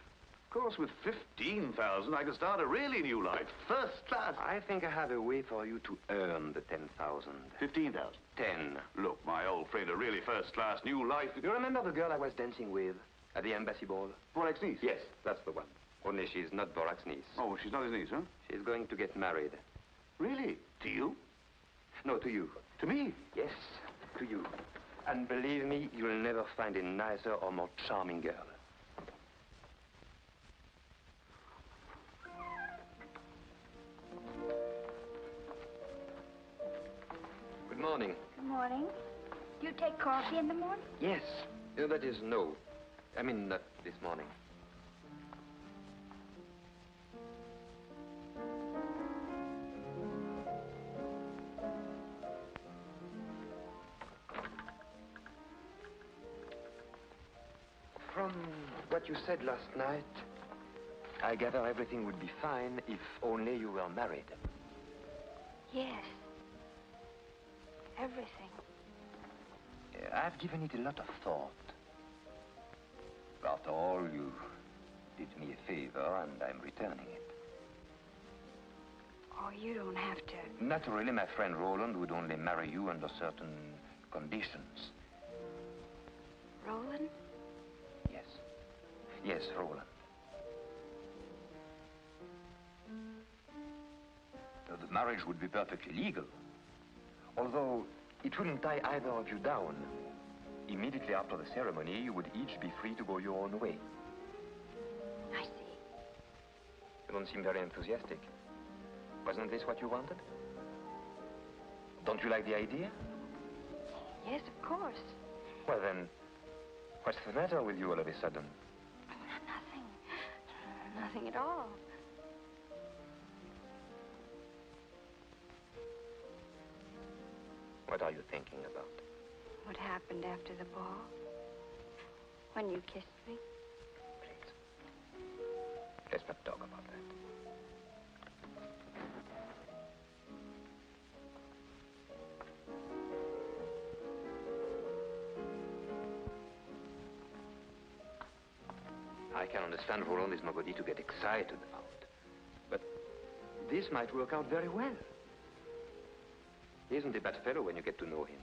course, with 15,000 I could start a really new life. First class. I think I have a way for you to earn the 10,000. 15,000? 10. Look, my old friend, a really first-class new life. You remember the girl I was dancing with at the embassy ball? Vorak's niece? Yes, that's the one. Only she's not Vorak's niece. Oh, she's not his niece, huh? She's going to get married. Really? To you? No, to you. To me? Yes, to you. And believe me, you'll never find a nicer or more charming girl. Good morning. Good morning. Do you take coffee in the morning? Yes. That is no. I mean, not this morning. From what you said last night, I gather everything would be fine if only you were married. Yes. Everything. I've given it a lot of thought. After all, you did me a favor, and I'm returning it. Oh, you don't have to. Naturally, my friend Roland would only marry you under certain conditions. Roland? Yes. Yes, Roland. The marriage would be perfectly legal. Although it wouldn't tie either of you down. Immediately after the ceremony, you would each be free to go your own way. I see. You don't seem very enthusiastic. Wasn't this what you wanted? Don't you like the idea? Yes, of course. Well then, what's the matter with you all of a sudden? Nothing. Nothing at all. What are you thinking about? What happened after the ball? When you kissed me? Please. Let's not talk about that. I can understand Roland is nobody to get excited about. But this might work out very well. He isn't a bad fellow when you get to know him.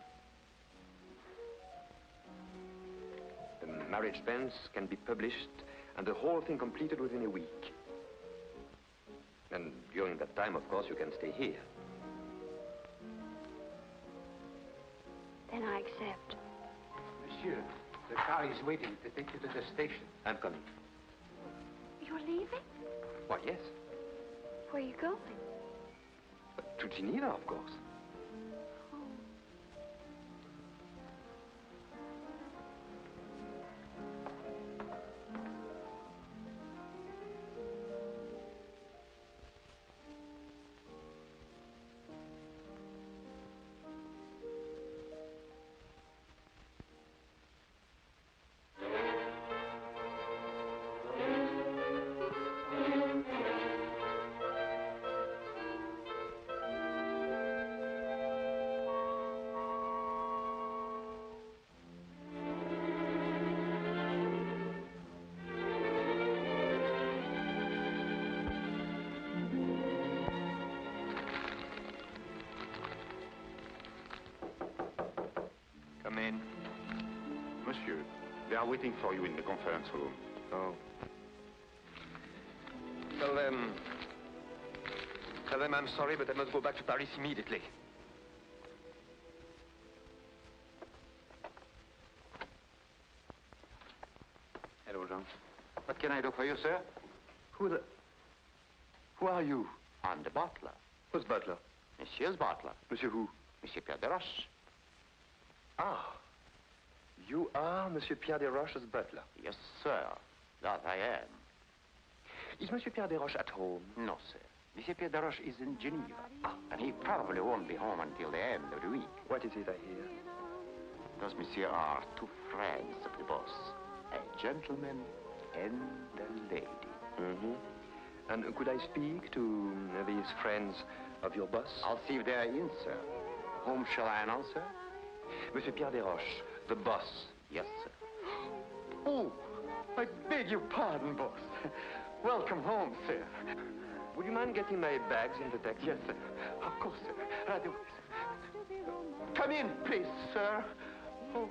The marriage banns can be published and the whole thing completed within a week. And during that time, of course, you can stay here. Then I accept. Monsieur, the car is waiting to take you to the station. I'm coming. You're leaving? Why, yes. Where are you going? To Geneva, of course. Come in. Monsieur, they are waiting for you in the conference room. Oh. Tell them I'm sorry, but I must go back to Paris immediately. can I do for you, sir? Who are you? I'm the butler. Who's butler? Monsieur's butler. Monsieur who? Monsieur Pierre de Roche. Ah. You are Monsieur Pierre de Roche's butler? Yes, sir. That I am. Is Monsieur Pierre de Roche at home? No, sir. Monsieur Pierre de Roche is in Geneva. And he probably won't be home until the end of the week. What is it I hear? Those monsieur are two friends of the boss. A gentleman and a lady. Mm-hmm. And could I speak to these friends of your boss? I'll see if they're in, sir. Whom shall I announce, sir? Monsieur Pierre de Roche, the boss. Yes, sir. Oh, I beg your pardon, boss. Welcome home, sir. Would you mind getting my bags in the taxi? Yes, sir. Of course, sir. Right away, sir. Come in, please, sir. Oh.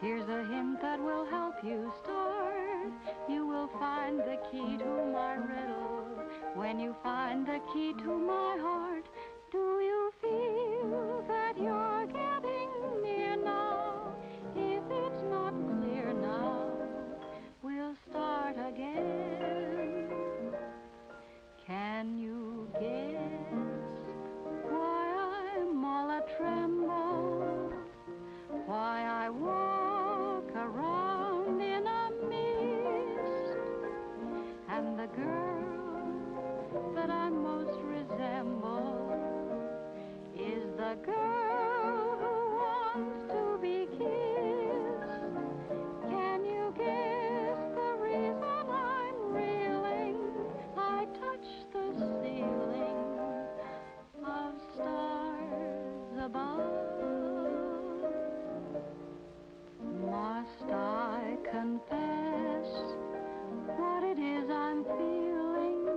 Here's a hint that will help you start. You will find the key to my riddle. When you find the key to my heart, do you feel that you're getting near now? If it's not clear now, we'll start again. Can you guess why I'm all a tremble? Why I walk around in a mist, and the girl that I most resemble is the girl who wants to be kissed. Can you guess the reason I'm reeling? I touch the ceiling of stars above. Must I confess what it is I'm feeling,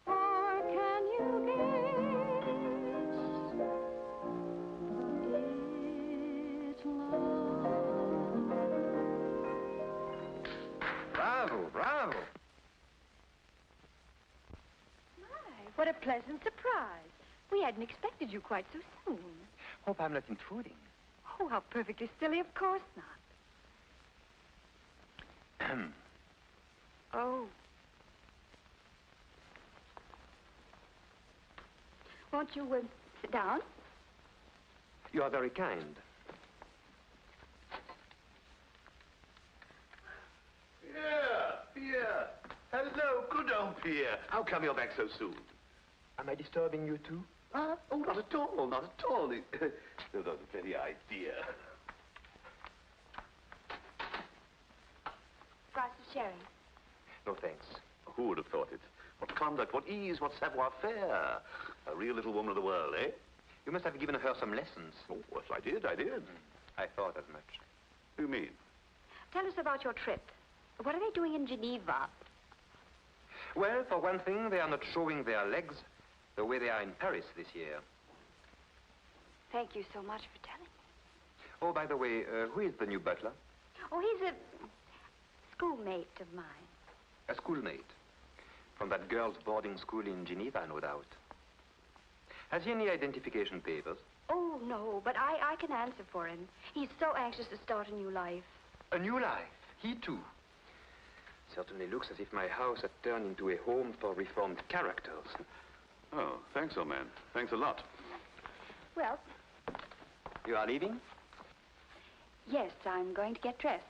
or can you guess it's love? Bravo, bravo. My, what a pleasant surprise. We hadn't expected you quite so soon. Hope I'm not intruding. Oh, how perfectly silly. Of course not. Oh. Won't you sit down? You are very kind. Pierre. Hello, good old Pierre. How come you're back so soon? Am I disturbing you too? Oh, not at all, not at all. That's a very idea. Glass of sherry. No, thanks. Who would have thought it? What conduct, what ease, what savoir-faire. A real little woman of the world, eh? You must have given her some lessons. Oh, yes, I did. I thought as much. What do you mean? Tell us about your trip. What are they doing in Geneva? Well, for one thing, they are not showing their legs the way they are in Paris this year. Thank you so much for telling me. Oh, by the way, who is the new butler? Oh, he's a schoolmate of mine. A schoolmate. From that girls' boarding school in Geneva, no doubt. Has he any identification papers? Oh, no, but I can answer for him. He's so anxious to start a new life. A new life? He too? Certainly looks as if my house had turned into a home for reformed characters. Oh, thanks, old man. Thanks a lot. Well, You are leaving? yes, I'm going to get dressed,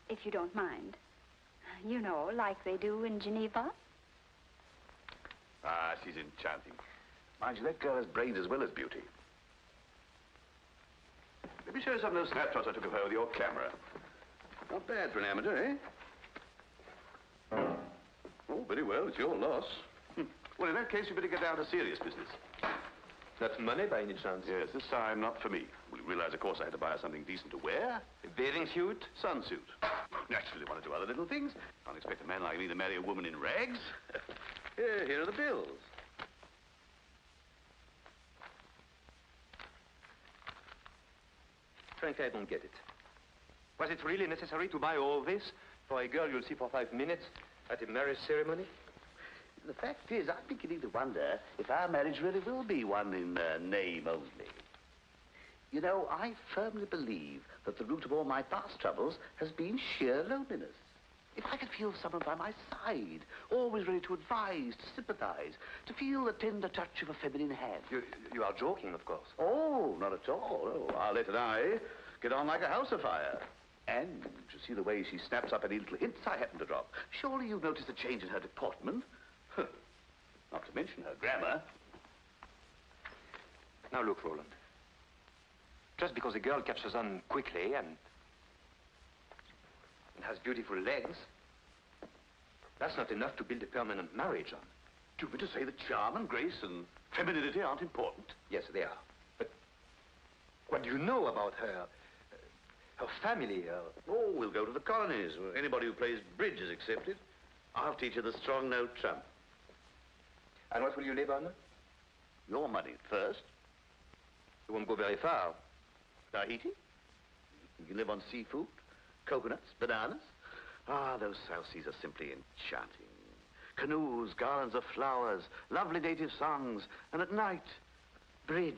if you don't mind. You know, like they do in Geneva. Ah, she's enchanting. Mind you, that girl has brains as well as beauty. Let me show you some of those snapshots I took of her with your camera. Not bad for an amateur, eh? Oh, very well. It's your loss. Well, in that case, you better get down to serious business. That's money by any chance? Yes, this time not for me. Will you realize, of course, I had to buy her something decent to wear. A bathing suit? Sunsuit. Naturally, want to do other little things. Can't expect a man like me to marry a woman in rags. Here are the bills. Frankly, I don't get it. Was it really necessary to buy all this for a girl you'll see for 5 minutes at a marriage ceremony? The fact is, I'm beginning to wonder if our marriage really will be one in name only. You know, I firmly believe that the root of all my past troubles has been sheer loneliness. If I could feel someone by my side, always ready to advise, to sympathize, to feel the tender touch of a feminine hand. You are joking, of course. Oh, not at all. Oh, Arlette and I get on like a house afire. And to see the way she snaps up any little hints I happen to drop. Surely you've noticed a change in her deportment. Not to mention her grammar. Now look, Roland. Just because a girl catches on quickly and has beautiful legs, that's not enough to build a permanent marriage on. Do you mean to say that charm and grace and femininity aren't important? Yes, they are. But what do you know about her? Her family, Oh, we'll go to the colonies. Anybody who plays bridge is accepted. I'll teach her the strong note trump. And what will you live on? Your money first. You won't go very far. Tahiti? You can live on seafood, coconuts, bananas. Ah, those South Seas are simply enchanting. Canoes, garlands of flowers, lovely native songs, and at night, bridge.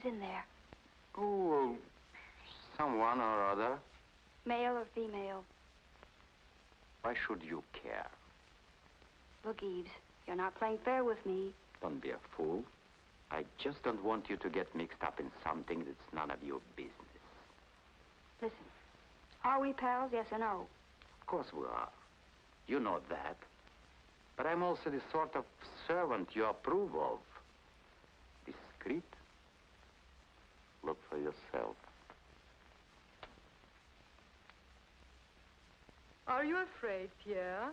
In there? Oh, someone or other. Male or female? Why should you care? Look, Eves, you're not playing fair with me. Don't be a fool. I just don't want you to get mixed up in something that's none of your business. Listen, are we pals, yes or no? Of course we are. You know that. But I'm also the sort of servant you approve of. Discreet. Look for yourself. Are you afraid, Pierre?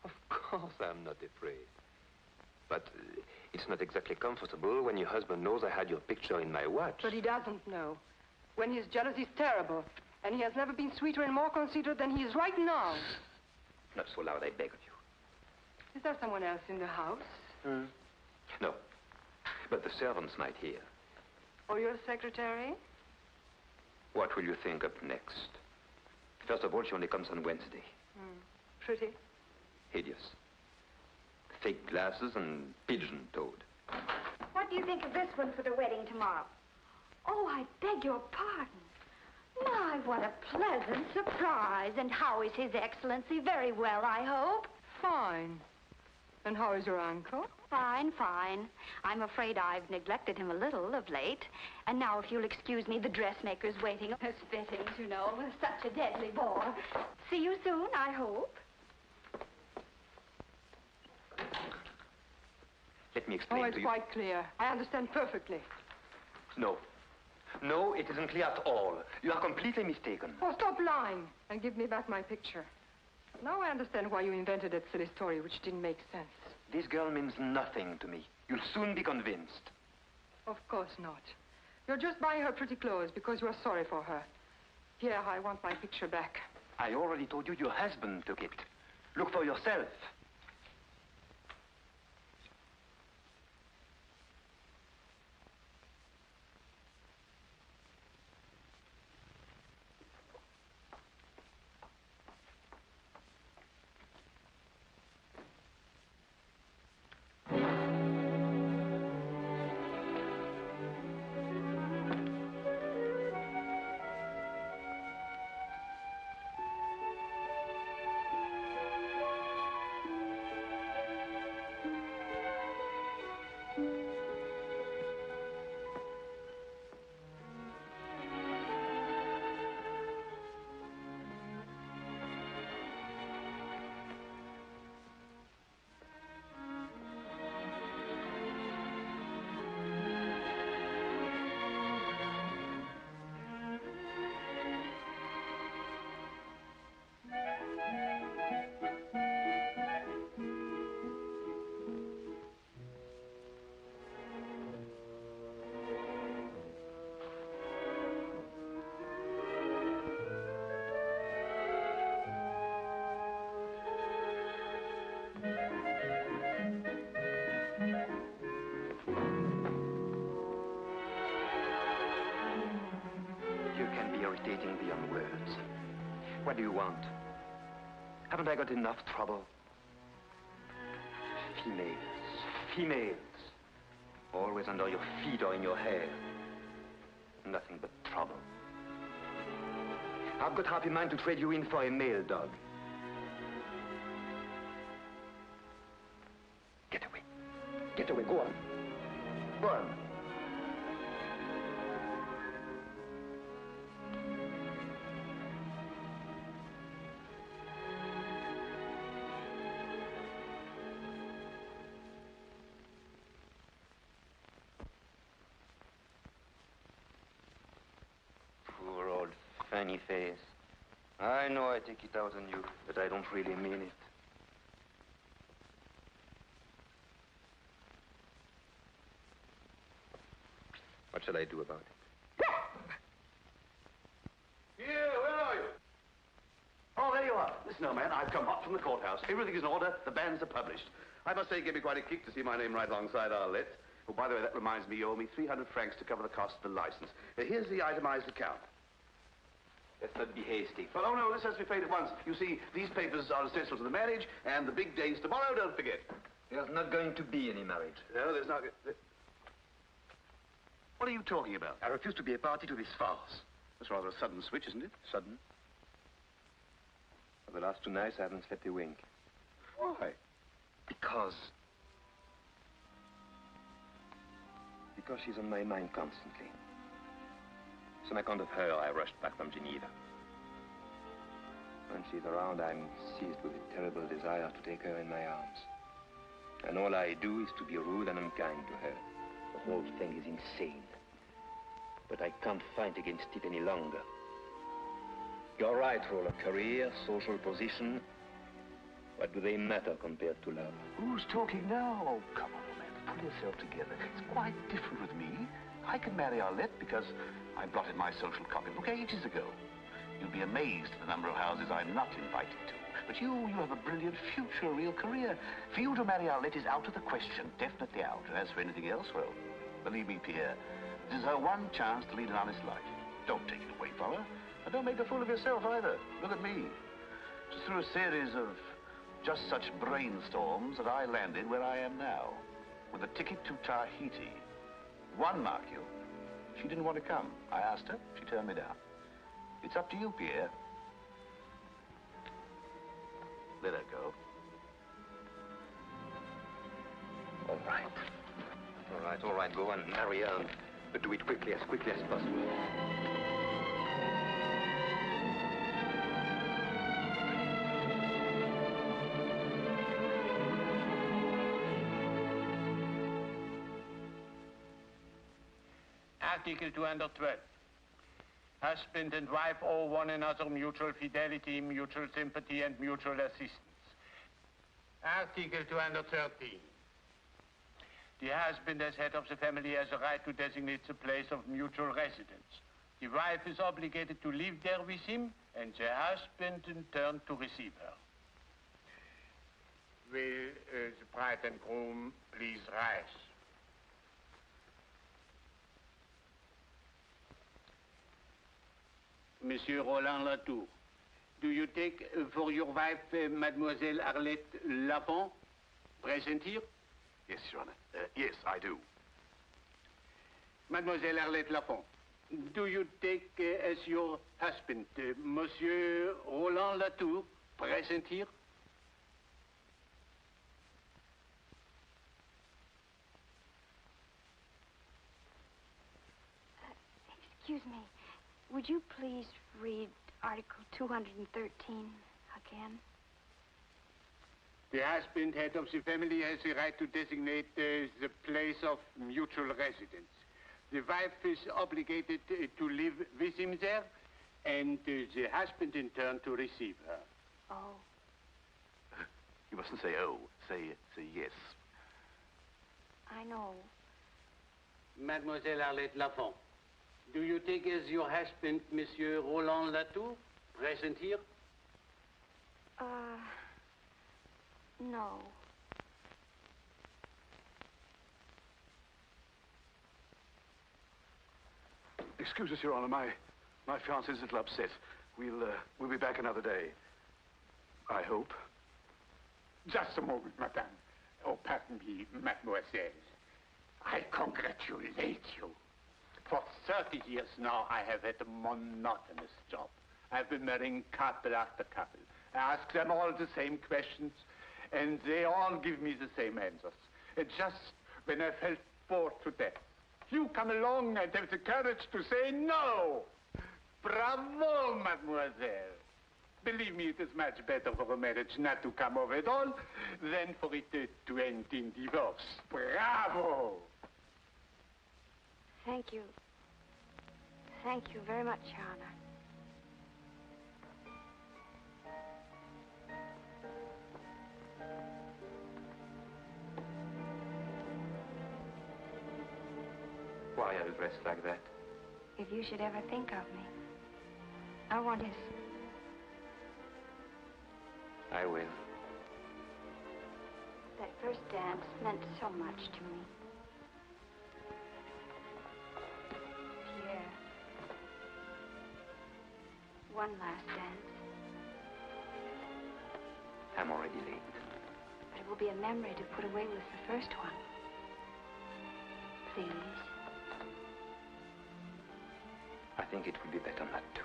Of course I'm not afraid. But it's not exactly comfortable when your husband knows I had your picture in my watch. But he doesn't know. When he's jealous, he's terrible. And he has never been sweeter and more conceited than he is right now. Not so loud, I beg of you. Is there someone else in the house? No. But the servants might hear. Or your secretary? What will you think up next? First of all, she only comes on Wednesday. Pretty. Hideous. Fake glasses and pigeon-toed. What do you think of this one for the wedding tomorrow? Oh, I beg your pardon. My, what a pleasant surprise. And how is His Excellency? Very well, I hope. Fine. And how is your uncle? Fine, fine. I'm afraid I've neglected him a little of late. And now, if you'll excuse me, the dressmaker's waiting. His fittings, you know, such a deadly bore. See you soon, I hope. Let me explain to you. It's quite clear. I understand perfectly. No. No, it isn't clear at all. You are completely mistaken. Oh, stop lying and give me back my picture. Now I understand why you invented that silly story, which didn't make sense. This girl means nothing to me. You'll soon be convinced. Of course not. You're just buying her pretty clothes because you're sorry for her. Pierre, I want my picture back. I already told you your husband took it. Look for yourself. Irritating beyond words. What do you want? Haven't I got enough trouble? Females. Always under your feet or in your hair. Nothing but trouble. I've got half a mind to trade you in for a male dog. Get away. Get away. Go on. Go on. Funny face. I know I take it out on you, but I don't really mean it. What shall I do about it? Here, where are you? Oh, there you are. Listen, old man, I've come hot from the courthouse. Everything is in order. The banns are published. I must say it gave me quite a kick to see my name right alongside Arlette. Oh, by the way, that reminds me, you owe me 300 francs to cover the cost of the license. Here's the itemized account. Let's not be hasty. Well, oh, no, this has to be paid at once. You see, these papers are essential to the marriage, and the big day's tomorrow, don't forget. There's not going to be any marriage. No, there's not... What are you talking about? I refuse to be a party to this farce. That's rather a sudden switch, isn't it? Sudden? For the last 2 nights, I haven't slept a wink. Why? Because she's on my mind constantly. On account of her, I rushed back from Geneva. When she's around, I'm seized with a terrible desire to take her in my arms. And all I do is to be rude and unkind to her. The whole thing is insane. But I can't fight against it any longer. You're right, Roller. Career, social position. What do they matter compared to love? Who's talking now? Oh, come on, old man. Pull yourself together. It's quite different with me. I can marry Arlette because I blotted my social copybook ages ago. You'll be amazed at the number of houses I'm not invited to. But you have a brilliant future, a real career. For you to marry Arlette is out of the question, definitely out. And as for anything else, well, believe me, Pierre, this is her one chance to lead an honest life. Don't take it away from her. And don't make a fool of yourself either. Look at me. Just through a series of just such brainstorms that I landed where I am now, with a ticket to Tahiti. One, mark you. She didn't want to come. I asked her. She turned me down. It's up to you, Pierre. Let her go. All right. All right, go on, marry her, but do it quickly as possible. Article 212. Husband and wife owe one another mutual fidelity, mutual sympathy, and mutual assistance. Article 213. The husband, as head of the family, has a right to designate the place of mutual residence. The wife is obligated to live there with him, and the husband, in turn, to receive her. Will the bride and groom please rise? Monsieur Roland Latour, do you take for your wife Mademoiselle Arlette Lafont, present here? Yes, Your Honor. Yes, I do. Mademoiselle Arlette Lafont, do you take as your husband Monsieur Roland Latour, present here? Excuse me. Would you please read Article 213 again? The husband, head of the family, has the right to designate the place of mutual residence. The wife is obligated to live with him there, and the husband, in turn, to receive her. Oh. You mustn't say oh. Say yes. I know. Mademoiselle Arlette Lafont, do you take as your husband, Monsieur Roland Latour, present here? No. Excuse us, Your Honor. My fiancée's a little upset. We'll be back another day. I hope. Just a moment, madame. Oh, pardon me, mademoiselle. I congratulate you. For 30 years now, I have had a monotonous job. I've been marrying couple after couple. I ask them all the same questions, and they all give me the same answers. And just when I felt bored to death, you come along and have the courage to say no. Bravo, mademoiselle. Believe me, it is much better for a marriage not to come off at all than for it to end in divorce. Bravo! Thank you. Thank you very much, Your Honor. Why are you dressed like that? If you should ever think of me, I want his... I will. That first dance meant so much to me. Pierre. One last dance. I'm already late. But it will be a memory to put away with the first one. Please. I think it would be better not to.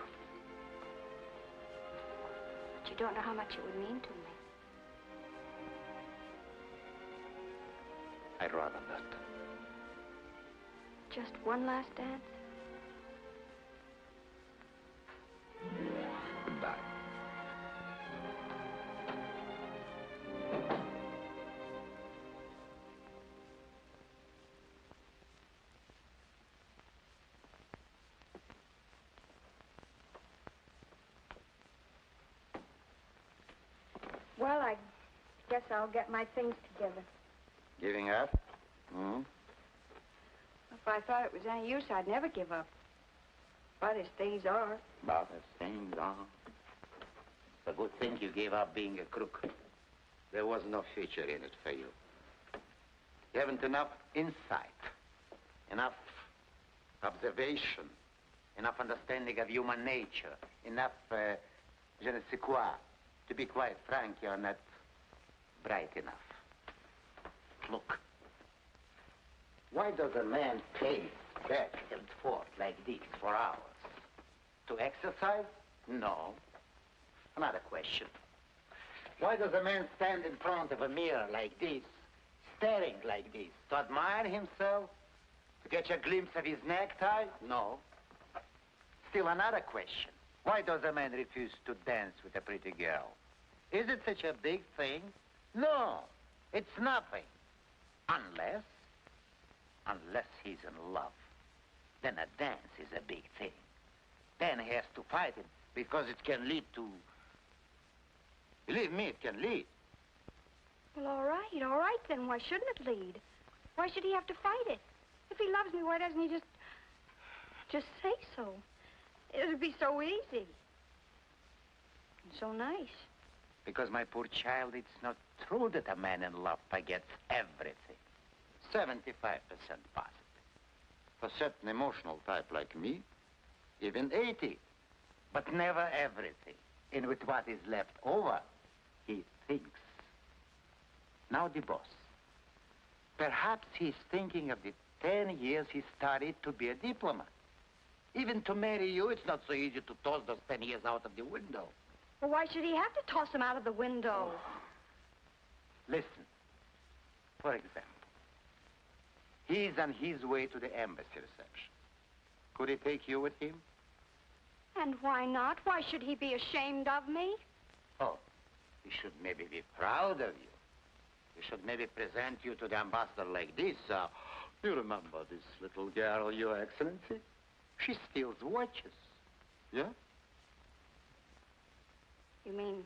But you don't know how much it would mean to me. I'd rather not. Just one last dance? Goodbye. Well, I guess I'll get my things together. Giving up? If I thought it was any use, I'd never give up. But as things are... But as things are. It's a good thing you gave up being a crook. There was no future in it for you. You haven't enough insight, enough observation, enough understanding of human nature, enough je ne sais quoi. To be quite frank, you're not bright enough. Look. Why does a man pace back and forth like this for hours? To exercise? No. Another question. Why does a man stand in front of a mirror like this, staring like this? To admire himself? To catch a glimpse of his necktie? No. Still another question. Why does a man refuse to dance with a pretty girl? Is it such a big thing? No, it's nothing. Unless he's in love. Then a dance is a big thing. Then he has to fight it because it can lead to... Believe me, it can lead. Well, all right then. Why shouldn't it lead? Why should he have to fight it? If he loves me, why doesn't he just say so? It would be so easy. And so nice. Because, my poor child, it's not true that a man in love forgets everything. 75% positive. For certain emotional type like me, even 80. But never everything. And with what is left over, he thinks. Now the boss. Perhaps he's thinking of the 10 years he studied to be a diplomat. Even to marry you, it's not so easy to toss those 10 years out of the window. Well, why should he have to toss him out of the window? Listen. For example, he's on his way to the embassy reception. Could he take you with him? And why not? Why should he be ashamed of me? Oh, he should maybe be proud of you. He should maybe present you to the ambassador like this. You remember this little girl, Your Excellency? She steals watches. Yeah? You mean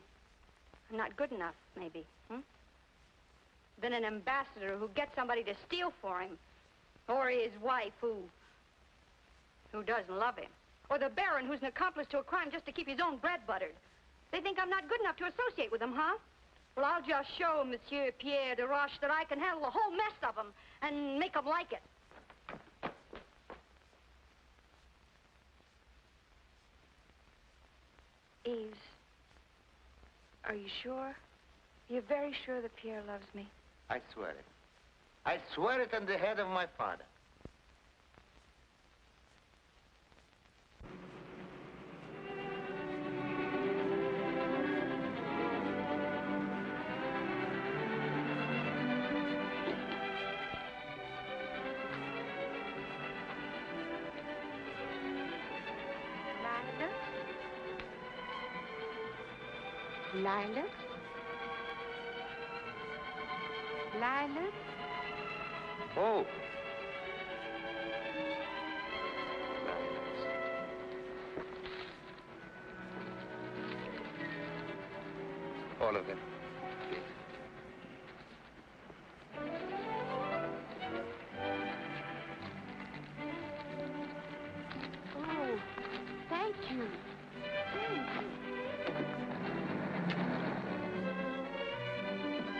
I'm not good enough, maybe, Then an ambassador who gets somebody to steal for him. Or his wife who doesn't love him. Or the baron who's an accomplice to a crime just to keep his own bread buttered. They think I'm not good enough to associate with them, huh? Well, I'll just show Monsieur Pierre de Roche that I can handle the whole mess of them and make them like it. Yves, are you sure? You're very sure that Pierre loves me? I swear it. I swear it on the head of my father. Lilac? Lilac? Oh. All of them, please. Oh, thank you. Thank you.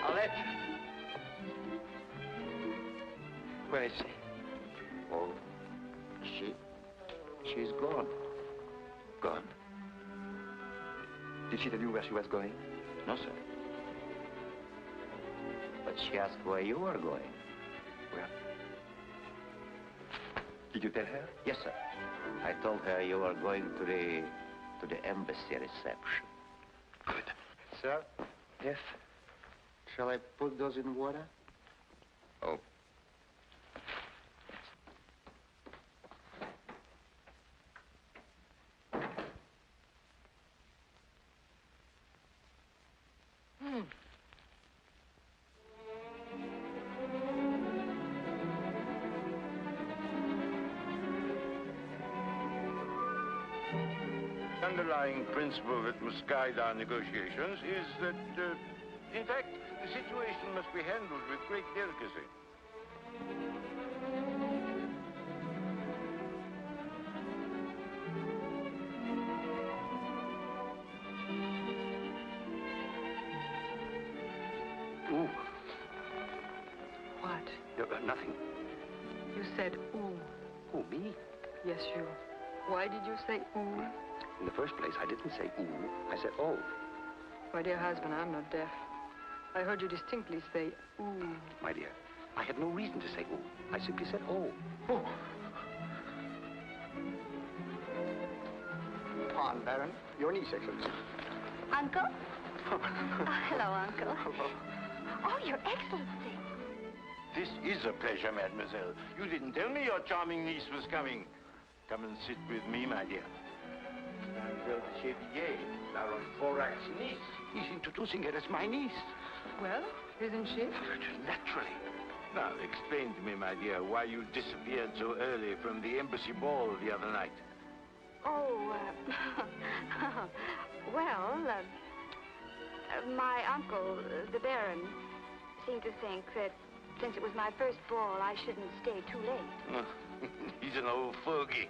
I'll let you. Where is she? Oh, she's gone. Gone? Did she tell you where she was going? No, sir. But she asked where you were going. Where? Did you tell her? Yes, sir. I told her you were going to the embassy reception. Good. Sir? Yes? Shall I put those in water? Oh. The underlying principle that must guide our negotiations is that, in fact, the situation must be handled with great delicacy. Ooh. What? No, nothing. You said ooh. Who, me? Yes, you. Why did you say ooh? In the first place, I didn't say ooh. I said oh. My dear husband, I'm not deaf. I heard you distinctly say ooh. My dear, I had no reason to say ooh. I simply said oh. Oh. Pardon, Baron. Your niece, Excellency. Uncle? Hello, Uncle. Hello. Oh, Your Excellency. This is a pleasure, mademoiselle. You didn't tell me your charming niece was coming. Come and sit with me, my dear. Mademoiselle de Chevillier, Baron Forac's niece. He's introducing her as my niece. Well, isn't she? Naturally. Now, explain to me, my dear, why you disappeared so early from the embassy ball the other night. Oh, well, my uncle, the Baron, seemed to think that since it was my first ball, I shouldn't stay too late. He's an old fogey.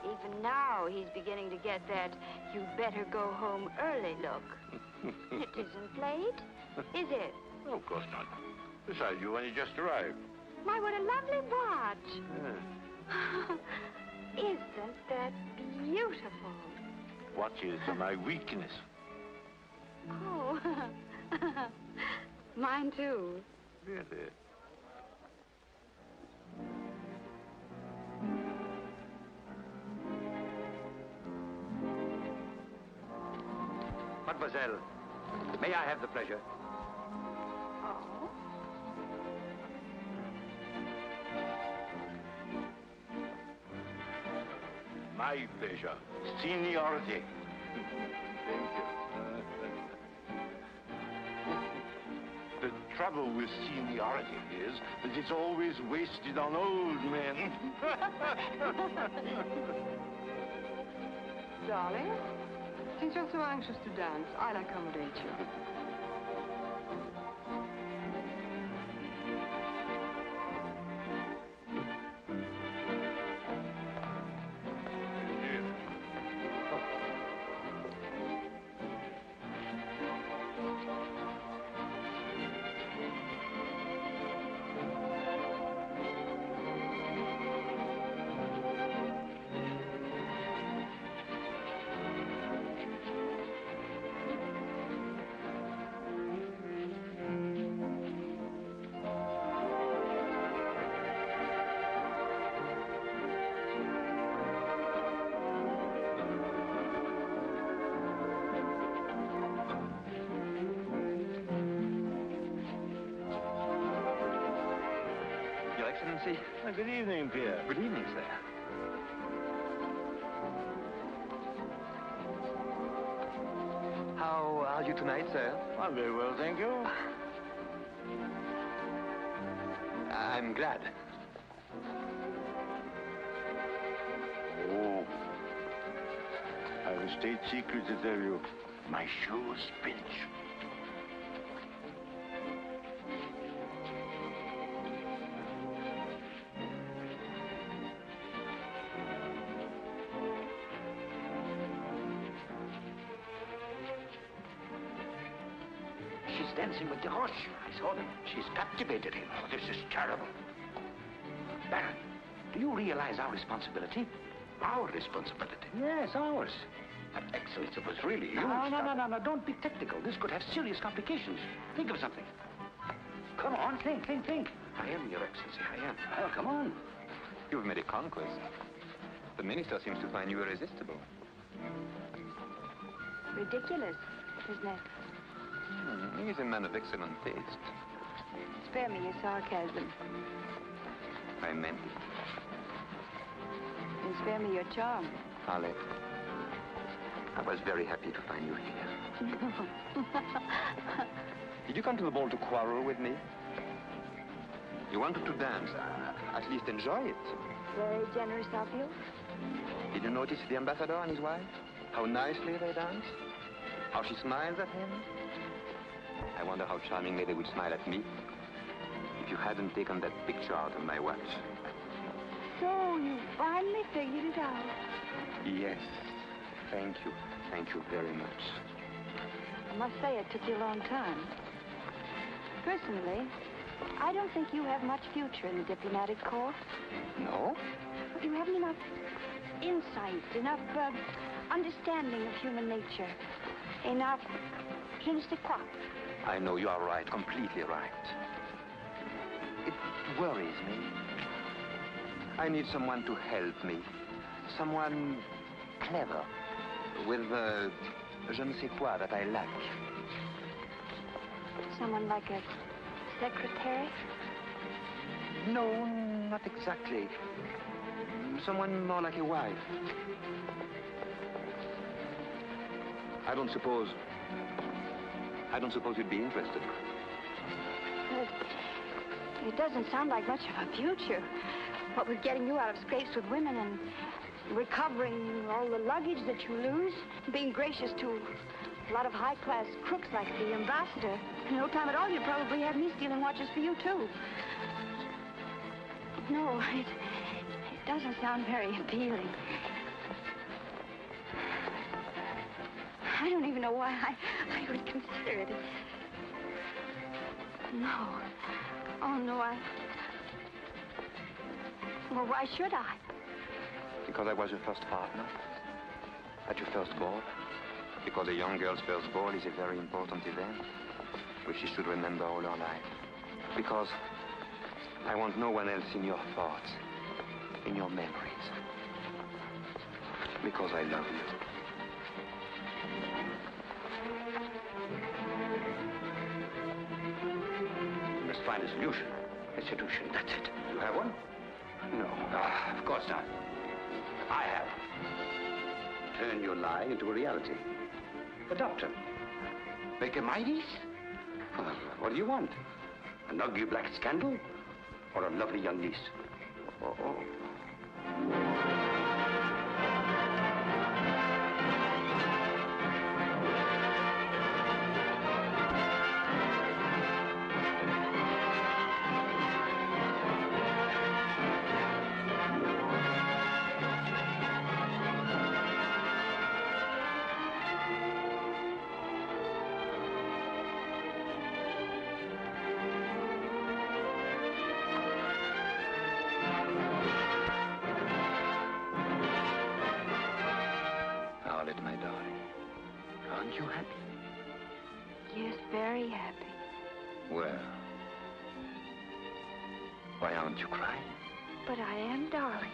Even now, he's beginning to get that you'd better go home early look. It isn't late, is it? Oh, of course not. Besides, you only just arrived. My, what a lovely watch. Isn't that beautiful? Watches are my weakness. Oh, mine too. Really? Mademoiselle, may I have the pleasure? Oh? My pleasure. Seniority. Thank you. The trouble with seniority is that it's always wasted on old men. Darling, since you're so anxious to dance, I'll accommodate you. Excellency. Good evening, Pierre. Good evening, sir. How are you tonight, sir? I'm very well, thank you. I'm glad. Oh. I have a state secret to tell you. My shoes pinch. Dancing with the horse. I saw them. She's captivated him. Oh, this is terrible. Baron, do you realize our responsibility? Our responsibility? Yes, ours. But, Excellency, it was really you. No. Don't be technical. This could have serious complications. Think of something. Come on, think. I am, Your Excellency, I am. Well, come on. You've made a conquest. The minister seems to find you irresistible. Ridiculous, isn't it? He's a man of excellent taste. Spare me your sarcasm. I meant it. And spare me your charm. Arlette, I was very happy to find you here. Did you come to the ball to quarrel with me? You wanted to dance. At least enjoy it. Very generous of you. Did you notice the ambassador and his wife? How nicely they dance? How she smiles at him? I wonder how charmingly they would smile at me if you hadn't taken that picture out of my watch. So you finally figured it out. Yes. Thank you. Thank you very much. I must say it took you a long time. Personally, I don't think you have much future in the diplomatic corps. No? You haven't enough insight, enough understanding of human nature, enough je ne sais quoi. I know you are right, completely right. It worries me. I need someone to help me. Someone clever, with je ne sais quoi that I lack. Someone like a secretary? No, not exactly. Someone more like a wife. I don't suppose you'd be interested. It doesn't sound like much of a future. What with getting you out of scrapes with women and recovering all the luggage that you lose, being gracious to a lot of high-class crooks like the ambassador. In no time at all, you'd probably have me stealing watches for you, too. No, it doesn't sound very appealing. I don't even know why I would consider it. No. Oh, no, Well, why should I? Because I was your first partner. At your first ball. Because a young girl's first ball is a very important event, which she should remember all her life. Because I want no one else in your thoughts, in your memories. Because I love you. You must find a solution. A solution, that's it. You have one? No. Ah, of course not. I have. Turn your lie into a reality. A doctor. Make a Midas? Well, what do you want? An ugly black scandal? Or a lovely young niece? Oh. Aren't you happy? Yes, very happy. Well, why aren't you crying? But I am, darling.